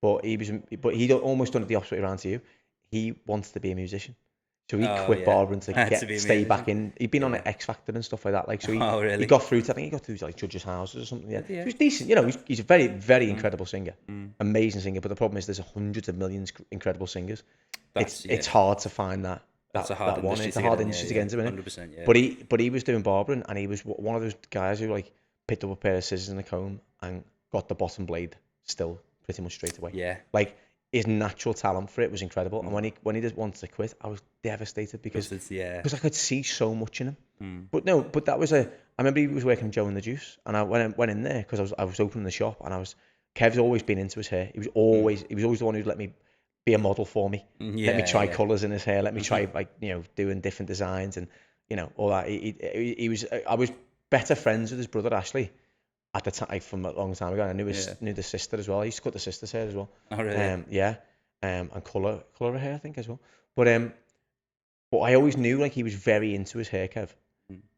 S1: But he'd almost done it the opposite way around to you. He wants to be a musician. So he quit barbering to stay back in. He'd been on an X Factor and stuff like that. Like, so he got through to, I think he got through to like judges' houses or something. Yeah, he was decent. You know, he's a very, very incredible singer, amazing singer. But the problem is, there's hundreds of millions incredible singers. It's hard to find that. That's a hard one. It's a hard industry to get into, isn't it?
S2: 100%. Yeah.
S1: But he was doing barbering, and he was one of those guys who like picked up a pair of scissors and a comb and got the bottom blade still pretty much straight away.
S2: Yeah.
S1: Like, his natural talent for it was incredible, and when he just wanted to quit, I was devastated because I could see so much in him. But that was I remember he was working with Joe and the Juice, and I went in there because I was opening the shop, and Kev's always been into his hair. He was always the one who'd let me be a model for me, let me try colours in his hair, let me try like doing different designs and all that. I was better friends with his brother Ashley at the time from a long time ago. And I knew the sister as well. I used to cut the sister's hair as well.
S2: Oh, really?
S1: Yeah. and colour of hair, I think, as well. But I always knew like he was very into his hair, Kev,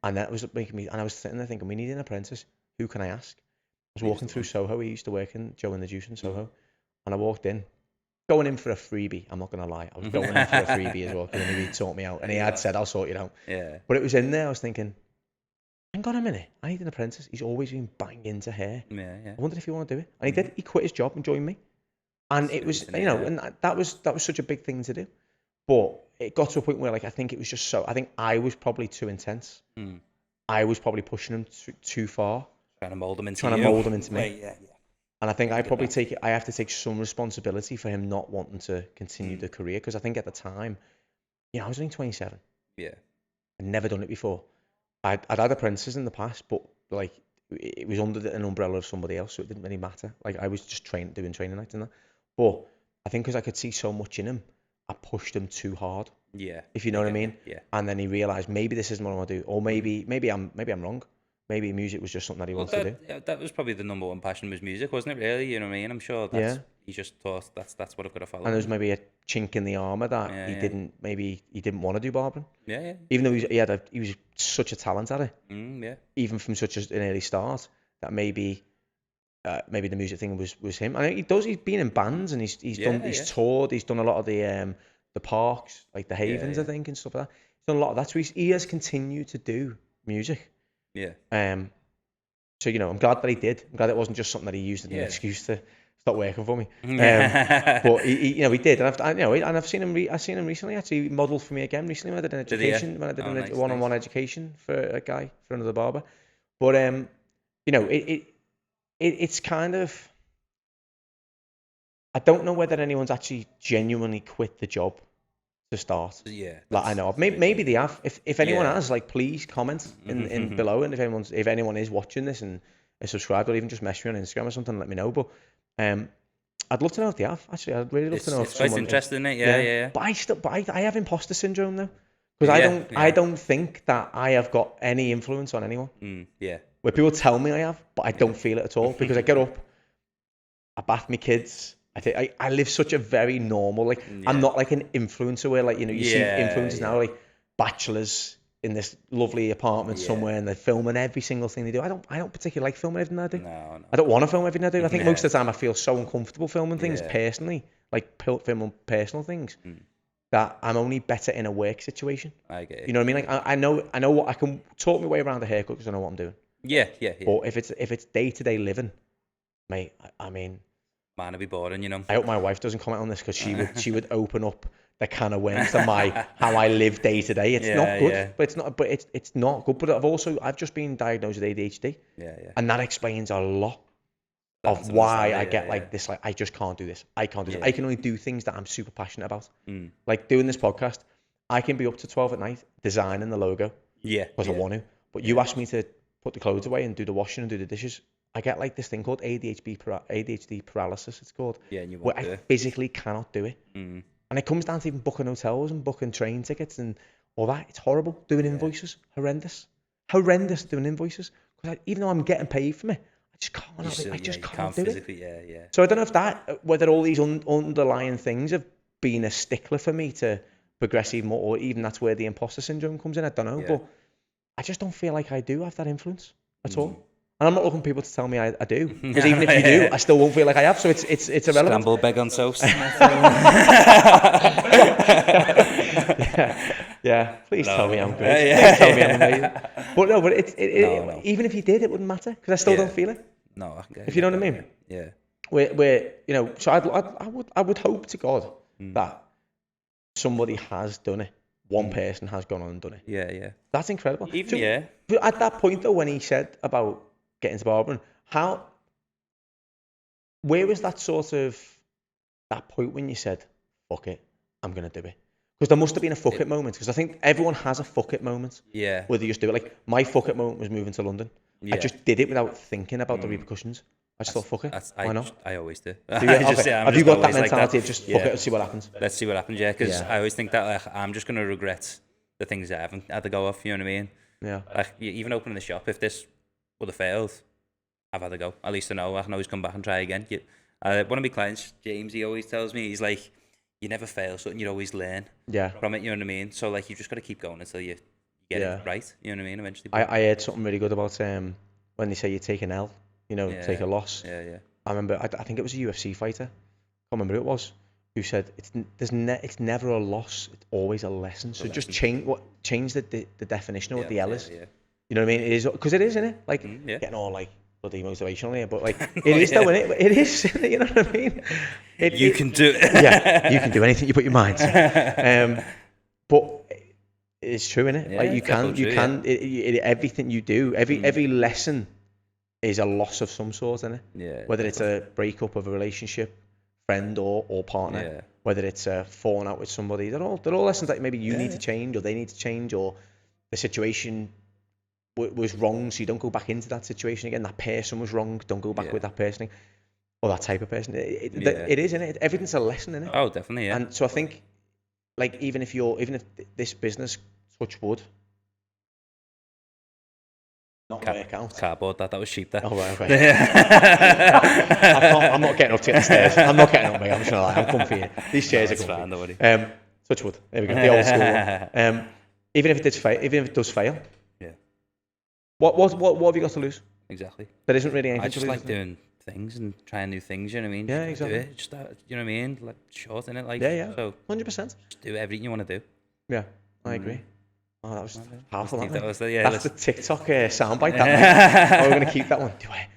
S1: and that was making me. And I was sitting there thinking, we need an apprentice. Who can I ask? I was walking through Soho. He used to work in Joe and the Juice in Soho, and I walked in, going in for a freebie. I'm not gonna lie, I was going in for a freebie as well because he he'd sort me out, and he had said, "I'll sort you out."
S2: Yeah.
S1: But it was in there. I was thinking, hang on a minute, I need an apprentice. He's always been banging into hair.
S2: Yeah.
S1: I wondered if he wanted to do it, and he did. He quit his job and joined me, and it was, and that was such a big thing to do. But it got to a point where, like, I think it was just so. I think I was probably too intense. I was probably pushing him too far.
S2: Trying to mold him into
S1: me.
S2: Right, yeah.
S1: And I think I have to take some responsibility for him not wanting to continue the career, because I think at the time, I was only 27.
S2: Yeah.
S1: I'd never done it before. I'd had apprentices in the past, but like it was under an umbrella of somebody else, so it didn't really matter. Like I was just doing training nights and that. But I think because I could see so much in him, I pushed him too hard.
S2: Yeah.
S1: If you know what I mean.
S2: Yeah.
S1: And then he realised maybe this isn't what I want to do, or maybe I'm wrong. Maybe music was just something that he wanted to do.
S2: Yeah, that was probably the number one passion, was music, wasn't it? Really, you know what I mean? I'm sure he just thought that's what I've got to follow.
S1: And there was maybe a chink in the armour that he didn't want to do barbering.
S2: Yeah.
S1: Even though he was such a talent at it.
S2: Yeah.
S1: Even from such an early start, that maybe the music thing was him. And he's been in bands, and he's toured. He's done a lot of the parks, like the Havens, I think, and stuff like that. He's done a lot of that. So he has continued to do music.
S2: Yeah.
S1: So I'm glad that he did. I'm glad it wasn't just something that he used as an excuse to stop working for me. But he did, and I've seen him. I've seen him recently. Actually, he modelled for me again recently when I did an education. When I did a one-on-one education for a guy, for another barber. But it's kind of. I don't know whether anyone's actually genuinely quit the job to start.
S2: Yeah.
S1: Like I know of. Maybe they have. If anyone has, like, please comment in below, and if anyone is watching this and is subscribed, or even just message me on Instagram or something, let me know. But I'd love to know if they have. Actually, I'd really love to know.
S2: It's quite interesting, isn't it? Yeah.
S1: But I have imposter syndrome though, because I don't think that I have got any influence on anyone.
S2: Yeah.
S1: Where people tell me I have, but I don't feel it at all, because I get up, I bath my kids. I live such a very normal, like, I'm not like an influencer where, like, you see influencers now, like bachelors in this lovely apartment somewhere, and they're filming every single thing they do. I don't particularly like filming everything I do.
S2: No.
S1: I don't want to film everything I do. I think most of the time I feel so uncomfortable filming things personally, like filming personal things, that I'm only better in a work situation.
S2: I get it.
S1: You know what I mean? Like I know what I can talk my way around a haircut because I know what I'm doing.
S2: Yeah.
S1: But if it's day-to-day living, mate, I mean,
S2: man, it'd be boring,
S1: I hope my wife doesn't comment on this, because she would open up the can of worms to how I live day to day. It's not good, but it's not good. But I've just been diagnosed with ADHD.
S2: Yeah.
S1: And that explains a lot of why I get like this. Like, I just can't do this. I can't do this. I can only do things that I'm super passionate about. Like doing this podcast, I can be up to 12 at night designing the logo.
S2: Yeah.
S1: Because I want to. But you ask me to put the clothes away and do the washing and do the dishes, I get like this thing called ADHD paralysis, it's called.
S2: Yeah, and
S1: where I physically cannot do it. And it comes down to even booking hotels and booking train tickets and all that. It's horrible. Doing invoices, horrendous doing invoices. Because even though I'm getting paid from it, I just can't. I just can't do it.
S2: Yeah.
S1: So I don't know whether all these underlying things have been a stickler for me to progress even more, or even that's where the imposter syndrome comes in. I don't know, but I just don't feel like I do have that influence at all. And I'm not looking for people to tell me I do, because even if you do, I still won't feel like I have. So it's irrelevant.
S2: Scrambled egg on toast.
S1: Yeah. Please tell me I'm great. Please tell me I'm amazing. But even if you did, it wouldn't matter, because I still don't feel it.
S2: No,
S1: if you know what I mean.
S2: Yeah.
S1: Where so I would hope to God that somebody has done it. One person has gone on and done it.
S2: Yeah.
S1: That's incredible.
S2: Even
S1: But at that point though, when he said about getting into barbering, where was that sort of that point when you said, fuck it, I'm going to do it? Because there must have been a fuck it moment, because I think everyone has a fuck it moment.
S2: Yeah.
S1: Where they just do it. Like, my fuck it moment was moving to London. I just did it without thinking about the repercussions. I just thought, fuck it. Why not?
S2: I always do.
S1: Have you got that mentality of just fuck it and see what happens?
S2: Let's see what happens, because I always think that, like, I'm just going to regret the things that I haven't had to go off, you know what I mean?
S1: Yeah.
S2: Like, even opening the shop, if this would have failed, I've had to go. At least I know I can always come back and try again. One of my clients, James, he always tells me, he's like, you never fail something. You always learn
S1: Yeah.
S2: from it. You know what I mean? So like, you just got to keep going until you get
S1: Yeah.
S2: it right. You know what I mean? Eventually.
S1: I heard something really good about when they say you take an L, take a loss.
S2: Yeah.
S1: I remember, I think it was a UFC fighter. I can't remember who it was, who said it's never a loss. It's always a lesson. So just change the definition of what the L is.
S2: Yeah.
S1: You know what I mean? It is, because it is, isn't it? Like getting all like bloody motivational here, but like it is though, isn't it? It is. You know what I mean?
S2: You can do it.
S1: Yeah, you can do anything you put your mind to. But it's true, isn't it?
S2: Yeah,
S1: like you can. Everything you do, every lesson is a loss of some sort, isn't it?
S2: Yeah.
S1: Whether it's a breakup of a relationship, friend or partner, whether it's falling out with somebody, they're all lessons that maybe you need to change, or they need to change, or the situation was wrong, so you don't go back into that situation again. That person was wrong, don't go back with that person, or that type of person. It is, isn't it? Everything's a lesson, isn't it?
S2: Oh, definitely, yeah.
S1: And so I think, like, even if this business, touch wood, not work out.
S2: Cardboard, that was cheap there.
S1: Oh, right, okay. I'm not getting up to the stairs. I'm not getting up, mate. I'm just gonna lie. I'm comfy here. These chairs are comfy.
S2: Fine, don't worry.
S1: Touch wood. There we go. The old school one. Even if it does fail.
S2: Yeah.
S1: What have you got to lose?
S2: Exactly.
S1: There isn't really anything.
S2: I just like doing things and trying new things. You know what I mean?
S1: Yeah, exactly.
S2: Do it. Just you know what I mean? Like short in it, like
S1: So 100%.
S2: Just do everything you want to do.
S1: Yeah, I agree. Oh, that was powerful.
S2: That's
S1: the TikTok soundbite. We're going to keep that one.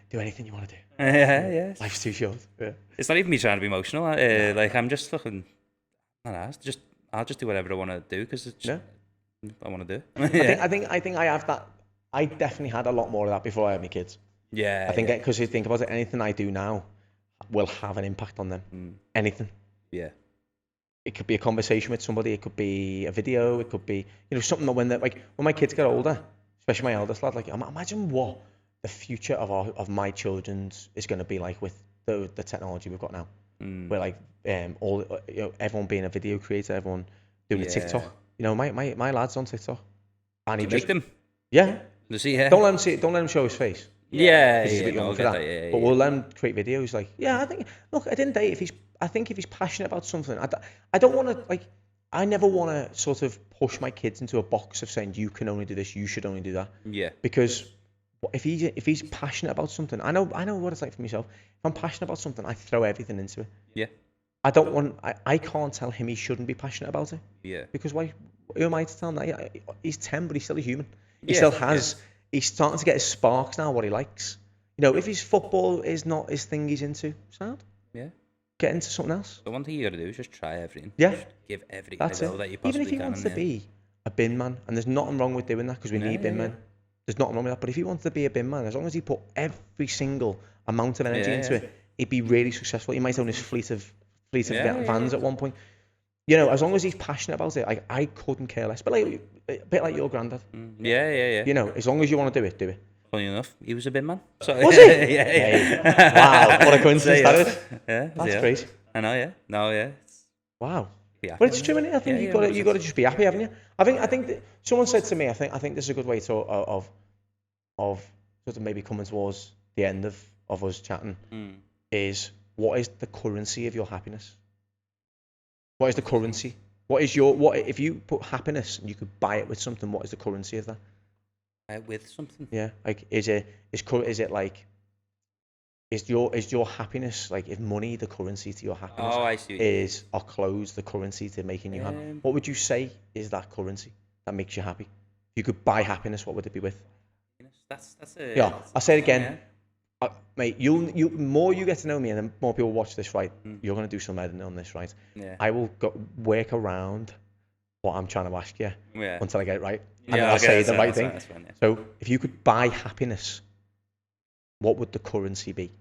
S1: Do anything you want to do.
S2: Yeah.
S1: Life's too short. Yeah.
S2: It's not even me trying to be emotional. Like I'm just fucking. I'll just do whatever I want to do because it's. I want to do.
S1: I think I have that. I definitely had a lot more of that before I had my kids.
S2: Yeah.
S1: I think because you think about it, anything I do now will have an impact on them. Anything.
S2: Yeah.
S1: It could be a conversation with somebody. It could be a video. It could be something that when my kids get older, especially my eldest lad, like imagine what the future of my children's is going to be like with the technology we've got now. Where like everyone being a video creator, everyone doing a TikTok. My lad's on TikTok, and he just
S2: them.
S1: Yeah.
S2: Does he? Yeah.
S1: Don't let him show his face.
S2: Yeah.
S1: He's a bit young for that. But we'll let him create videos. Like, I think. Look, at the end of the day, I think if he's passionate about something, I don't want to I never want to sort of push my kids into a box of saying you can only do this, you should only do that.
S2: Yeah.
S1: Because if he's passionate about something, I know what it's like for myself. If I'm passionate about something, I throw everything into it.
S2: Yeah.
S1: I can't tell him he shouldn't be passionate about it.
S2: Yeah.
S1: Who am I to tell him that? He's 10, but he's still a human. He still has. He's starting to get his sparks now. What he likes. If his football is not his thing, he's into. Sound.
S2: Yeah.
S1: Get into something else.
S2: The one thing you got to do is just try everything.
S1: Yeah.
S2: Just give everything
S1: That's it.
S2: that you possibly can.
S1: Even if he wants to be a bin man, and there's nothing wrong with doing that because we need bin men. There's nothing wrong with that. But if he wants to be a bin man, as long as he put every single amount of energy into it, he'd be really successful. He might own his fleet of vans at one point. As long as he's passionate about it, I couldn't care less. But a bit like your granddad.
S2: Yeah.
S1: As long as you want to do it, do it.
S2: Funny enough, he was a bin man. So,
S1: was he? Yeah. Wow, what a coincidence that is.
S2: Yeah,
S1: that's crazy.
S2: I know, yeah. No, yeah.
S1: Wow. But it's true, isn't it? I think you got to just be happy, haven't you? I think that someone said to me, I think this is a good way to of sort of maybe coming towards the end of us chatting. Is what is the currency of your happiness? What is the currency? If you put happiness and you could buy it with something? What is the currency of that?
S2: With something.
S1: Yeah, like is your happiness, like, if money the currency to your happiness?
S2: Oh, I see.
S1: Are clothes the currency to making you happy? What would you say is that currency that makes you happy? If you could buy happiness, what would it be with?
S2: That's
S1: I'll say it again. Mate, you more you get to know me and the more people watch this, right? You're going to do some editing on this, right?
S2: Yeah.
S1: I will work around what I'm trying to ask you until I get it right. And
S2: Yeah,
S1: I'll say the right thing.
S2: That's fine, yeah.
S1: So if you could buy happiness, what would the currency be?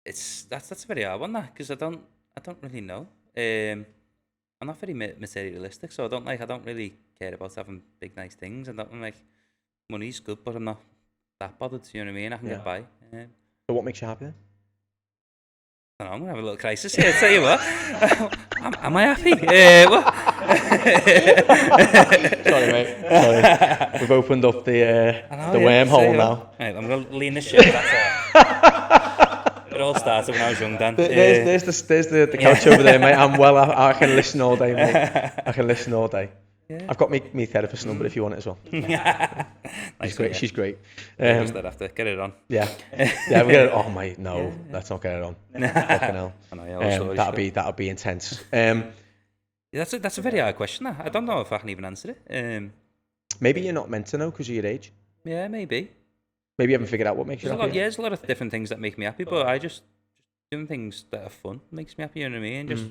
S2: That's a very hard one, that, because I don't really know. I'm not very materialistic, so I don't really care about having big nice things. Money's good, but I'm not that bothered. You know what I mean? I can get by.
S1: So what makes you happy then?
S2: I don't know, I'm gonna have a little crisis here. Tell you what, am I happy? What?
S1: Sorry, mate. Sorry. We've opened up the wormhole now.
S2: Right, I'm gonna lean this shit. That's It all started when I was young, Dan.
S1: There's the couch over there, mate. I'm well. I can listen all day, mate. I can listen all day.
S2: Yeah.
S1: I've got me therapist number if you want it as well.
S2: Nice
S1: She's great.
S2: one, yeah.
S1: She's great.
S2: Just that after. Get it on.
S1: Yeah, we get it. Oh mate, no, let's not get it on. Fucking hell.
S2: I know, yeah,
S1: That'll be intense.
S2: Yeah, that's a very hard question. That. I don't know if I can even answer it.
S1: Maybe you're not meant to know because of your age.
S2: Yeah, maybe.
S1: Maybe you haven't figured out what makes you happy.
S2: There's a lot of different things that make me happy, but I just doing things that are fun makes me happy. You know what I mean? Just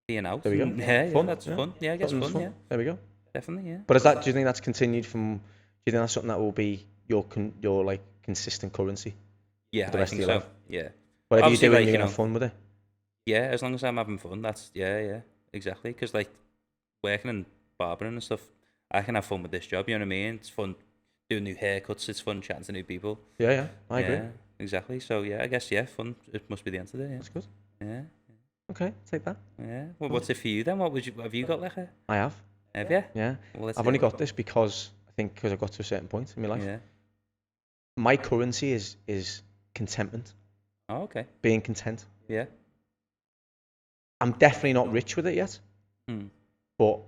S2: being out.
S1: There we go.
S2: Yeah,
S1: Fun,
S2: that's
S1: yeah.
S2: fun. Yeah, I guess fun. Yeah,
S1: There we go.
S2: definitely. Yeah.
S1: But do you think that's continued from? Do you think that's something that will be your like consistent currency?
S2: Yeah,
S1: for the rest
S2: I think
S1: of your
S2: so.
S1: life?
S2: Yeah.
S1: Whatever you
S2: Obviously,
S1: do,
S2: like,
S1: you're gonna have fun with it.
S2: Yeah, as long as I'm having fun, that's exactly. Because like working and barbering and stuff, I can have fun with this job. You know what I mean? It's fun doing new haircuts. It's fun chatting to new people.
S1: Yeah, I agree.
S2: Yeah, exactly. So yeah, I guess fun. It must be the answer there. Yeah.
S1: That's good.
S2: Yeah.
S1: Okay, take that.
S2: Yeah. Well, what's it for you then? Have you got like a?
S1: I have.
S2: Have you?
S1: Yeah.
S2: Well,
S1: I've only got this because I got to a certain point in my life.
S2: Yeah.
S1: My currency is contentment.
S2: Oh, okay.
S1: Being content.
S2: Yeah.
S1: I'm definitely not rich with it yet,
S2: Hmm.
S1: but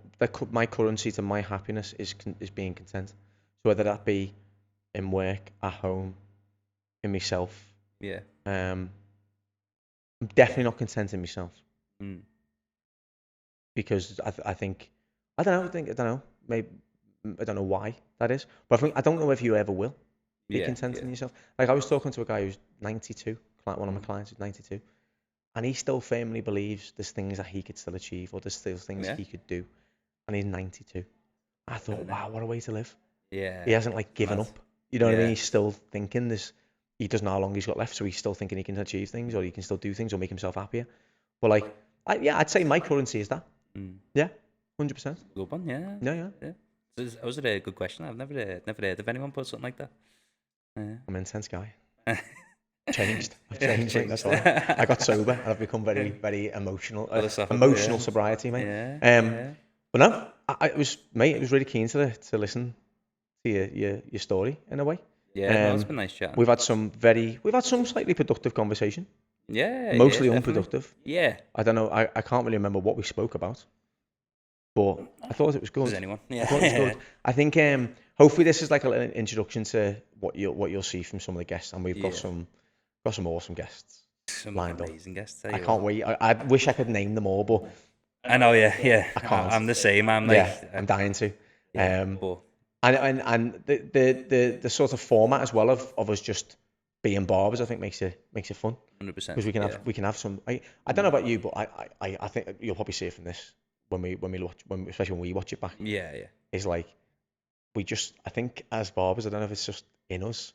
S1: my currency to my happiness is being content. So whether that be in work, at home, in myself.
S2: Yeah.
S1: I'm definitely not content in myself because I think I don't know. Maybe I don't know why that is, but I don't know if you ever will be content in yourself. Like I was talking to a guy who's 92, one of my clients who's 92, and he still firmly believes there's things that he could still achieve or there's still things he could do, and he's 92. I thought, wow, what a way to live.
S2: Yeah.
S1: He hasn't like given up. You know what I mean? He's still thinking he doesn't know how long he's got left, so he's still thinking he can achieve things or he can still do things or make himself happier. But like, I'd say my currency is that. Yeah, 100%.
S2: Good one, yeah.
S1: Yeah.
S2: That was a good question. I've never heard of anyone put something like that. Yeah.
S1: I'm an intense guy. I've changed. That's why I got sober and I've become very, very emotional. Emotional sobriety, mate.
S2: Yeah.
S1: But no, it was really keen to listen to your story in a way.
S2: Yeah, it's been nice chatting.
S1: We've had some slightly productive conversation.
S2: Yeah.
S1: Mostly
S2: definitely.
S1: unproductive.
S2: Yeah.
S1: I don't know. I can't really remember what we spoke about, but I thought it was good.
S2: Does anyone? Yeah.
S1: I thought it was good. I think hopefully this is like an introduction to what you'll see from some of the guests, and we've got some awesome guests lined up.
S2: Amazing guests.
S1: I can't wait. I wish I could name them all, but
S2: I know. Yeah.
S1: I can't.
S2: I'm the same. I'm like.
S1: I'm dying to.
S2: But
S1: And the sort of format as well of us just being barbers, I think makes it fun.
S2: 100%.
S1: Because we can have some. I don't know about you, but I think you'll probably see it from this when we watch, especially when we watch it back.
S2: Yeah.
S1: It's like I think as barbers, I don't know if it's just in us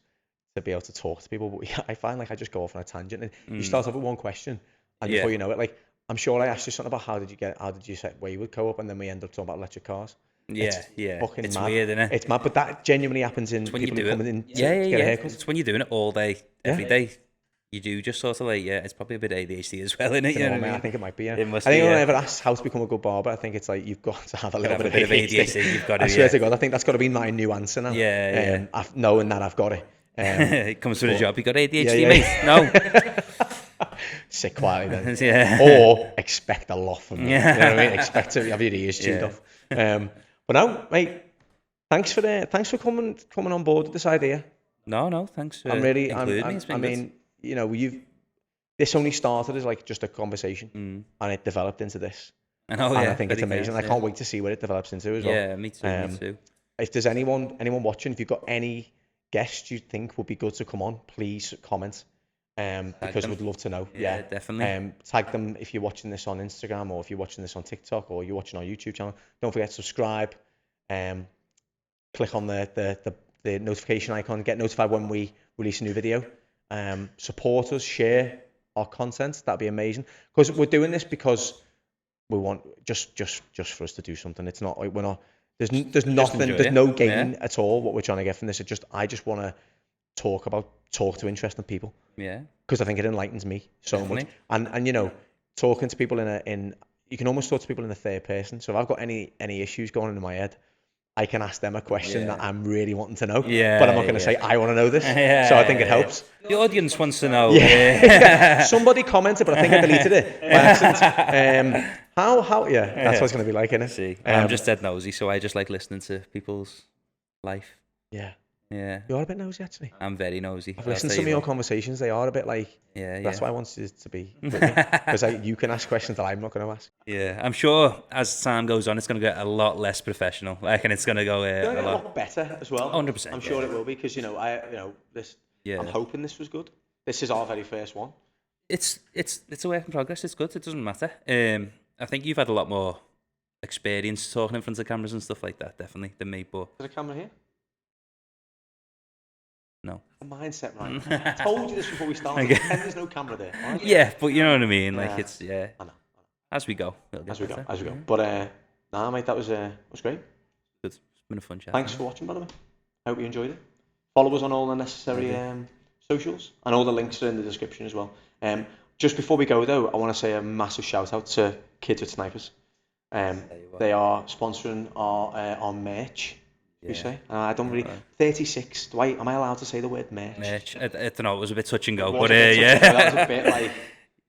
S1: to be able to talk to people, but I find like I just go off on a tangent and you start off with one question and before you know it, like I'm sure I asked you something about how did you set Wayward co-op, and then we end up talking about electric cars.
S2: Yeah.
S1: It's
S2: Mad.
S1: weird, isn't it? It's mad, but that genuinely happens in people who come in to get a haircut.
S2: It's when you're doing it all day, every day. You do just sort of like, it's probably a bit ADHD as well, isn't it? You know what I mean?
S1: I think it might be, yeah.
S2: It must
S1: I think
S2: be,
S1: when I ever asked how to become a good barber, I think it's like you've got to have a little bit of ADHD.
S2: You've got to,
S1: I swear to God, I think that's got to be my new answer now.
S2: Yeah.
S1: Knowing that I've got it.
S2: It comes with a job. You got ADHD, mate? No.
S1: Sit quietly then.
S2: Yeah.
S1: Or expect a lot from me. Yeah. You know what I mean? Expect to have your ears chewed off. But no, mate. Thanks for coming on board with this idea.
S2: No. Thanks for including me.
S1: You know, this only started as like just a conversation, and it developed into this. I think it's amazing. I can't wait to see what it develops into as well.
S2: Yeah, me too.
S1: If there's anyone watching, if you've got any guests you think would be good to come on, please comment. Because we'd love to know.
S2: Yeah, definitely.
S1: Tag them if you're watching this on Instagram or if you're watching this on TikTok or you're watching our YouTube channel. Don't forget to subscribe. Click on the notification icon. Get notified when we release a new video. Support us. Share our content. That'd be amazing. Because we're doing this because we want just for us to do something. It's not like we're not. There's nothing. There's no gain at all. What we're trying to get from this. I just want to talk to interesting people.
S2: Yeah.
S1: Because I think it enlightens me so much. And you know, talking to people you can almost talk to people in the third person. So if I've got any issues going on in my head, I can ask them a question that
S2: Yeah.
S1: I'm really wanting to know.
S2: Yeah,
S1: But I'm not going to
S2: yeah.
S1: say, I want to know this.
S2: Yeah,
S1: So I think it
S2: yeah.
S1: helps.
S2: The audience wants to know.
S1: Yeah. Somebody commented, but I think I deleted it by accident. That's what it's going to be like, innit?
S2: See, I'm just dead nosy, so I just like listening to people's life.
S1: Yeah.
S2: Yeah,
S1: You're a bit nosy, actually.
S2: I'm very nosy.
S1: I've listened to some of your conversations. They are a bit like,
S2: Yeah,
S1: that's
S2: yeah.
S1: why I wanted it to be with me. Because you can ask questions that I'm not going to ask.
S2: Yeah, I'm sure as time goes on, it's going to get a lot less professional. I reckon it's going to go
S1: It's
S2: a
S1: going to get a
S2: lot.
S1: lot better as well.
S2: 100%,
S1: I'm sure
S2: yeah.
S1: it will be because, this.
S2: Yeah.
S1: I'm hoping this was good. This is our very first one.
S2: It's a work in progress. It's good. It doesn't matter. I think you've had a lot more experience talking in front of cameras and stuff like that, definitely, than me. But
S1: There's a camera here.
S2: no.
S1: The mindset, right? I told you this before we started.
S2: Okay.
S1: Pretend there's no camera there. All right?
S2: Yeah, but you know what I mean. Like
S1: Yeah.
S2: it's yeah.
S1: I know.
S2: As we go, it'll get
S1: As we go,
S2: better.
S1: as we go. But nah, mate, that was great.
S2: Good. It's been a fun chat.
S1: Thanks for watching, by the way. Hope you enjoyed it. Follow us on all the necessary socials, and all the links are in the description as well. Just before we go though, I want to say a massive shout out to Kids with Snipers. They are sponsoring our merch. You say? I don't really. 36. Am I allowed to say the word merch?
S2: Merch. I don't know. It was a bit touch and go,
S1: It was
S2: but
S1: a bit touchy,
S2: yeah.
S1: but that was a bit like.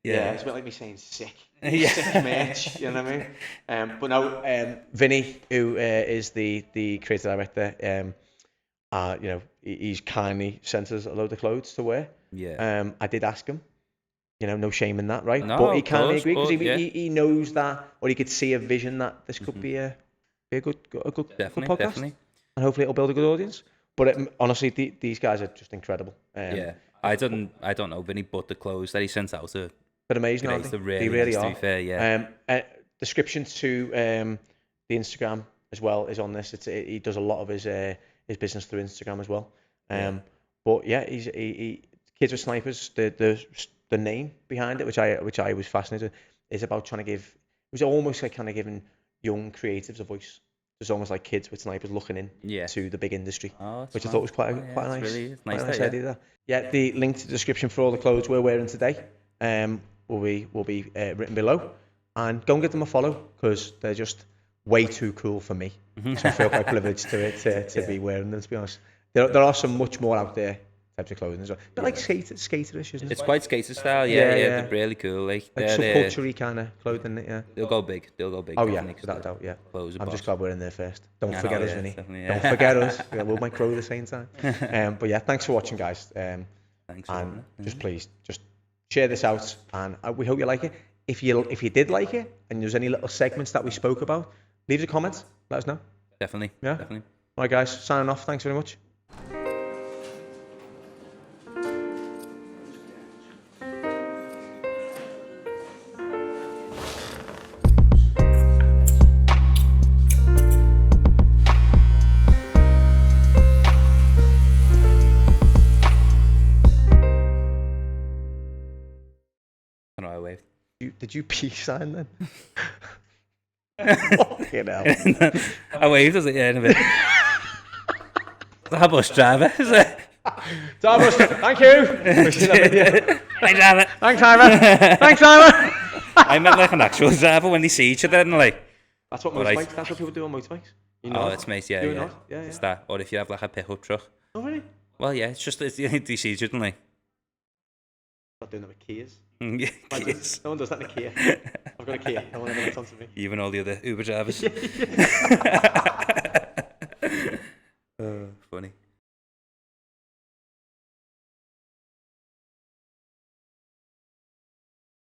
S2: Yeah.
S1: It's a bit like me saying sick.
S2: Yeah.
S1: Sick merch, you know what I mean? But no, Vinny, who is the creative director, he's kindly sent us a load of clothes to wear.
S2: Yeah.
S1: I did ask him, no shame in that, right?
S2: No,
S1: but he
S2: of
S1: kindly
S2: course,
S1: agreed because
S2: but, yeah.
S1: he knows that, or he could see a vision that this could be a good
S2: Definitely,
S1: podcast,
S2: definitely.
S1: and hopefully it'll build a good audience. But honestly, these guys are just incredible.
S2: Yeah. I don't know Vinny, but the clothes that he sent out are
S1: But amazing,
S2: great.
S1: aren't they?
S2: They're
S1: They really
S2: really nice,
S1: are.
S2: to be fair, yeah.
S1: Description to the Instagram as well is on this. He does a lot of his business through Instagram as well. But yeah, he Kids with Snipers. The name behind it, which I was fascinated, is about trying to give. It was almost like kind of giving young creatives a voice. It's almost like Kids with Snipers looking in to the big industry, which I thought was quite a nice,
S2: really
S1: quite a
S2: nice
S1: nice
S2: that,
S1: idea. Yeah, the link to the description for all the clothes we're wearing today will be written below, and go and give them a follow because they're just way too cool for me. So I feel quite privileged to be wearing them. To be honest, there are some much more out there types of clothing as well, but like skaterish, isn't it?
S2: It's quite skater style,
S1: Yeah,
S2: yeah.
S1: yeah.
S2: They're really cool. Like
S1: Subculture-y kind of clothing, yeah.
S2: They'll go big.
S1: Oh yeah,
S2: definitely, 'cause
S1: without a
S2: the
S1: doubt, yeah.
S2: clothes are
S1: I'm just
S2: boss.
S1: glad we're in there first. Don't
S2: I
S1: forget
S2: know,
S1: us,
S2: yeah,
S1: Vinny.
S2: definitely,
S1: Don't
S2: yeah.
S1: forget us. Yeah, we might grow at the same time. But yeah, thanks for watching, guys.
S2: Thanks for having
S1: And
S2: me.
S1: just please, just share this out, and we hope you like it. If you did like it, and there's any little segments that we spoke about, leave us a comment. Let us know.
S2: Definitely.
S1: Yeah?
S2: Definitely.
S1: All right, guys, signing off. Thanks very much.
S2: I know I waved.
S1: Did you peace sign then? Fucking hell.
S2: I waved, I was like, yeah, in a bit. The bus driver, is it?
S1: Thomas, thank you.
S2: Thanks, driver.
S1: Thanks, Simon. Thanks, Simon.
S2: I meant like an actual driver when they see each other and they're like,
S1: That's what
S2: Alright.
S1: motorbikes. That's what people do on motorbikes. You
S2: oh,
S1: know?
S2: it's mate, yeah,
S1: Do you
S2: yeah.
S1: not? Yeah,
S2: It's
S1: yeah.
S2: that. Or if you have like a pickup truck.
S1: Oh really?
S2: Well, yeah, it's just, they see each other and like,
S1: Not doing that with Kias.
S2: yeah,
S1: Imagine,
S2: kids.
S1: no one does that in a Kia. I've got a Kia. No one ever gets onto me.
S2: Even all the other Uber drivers.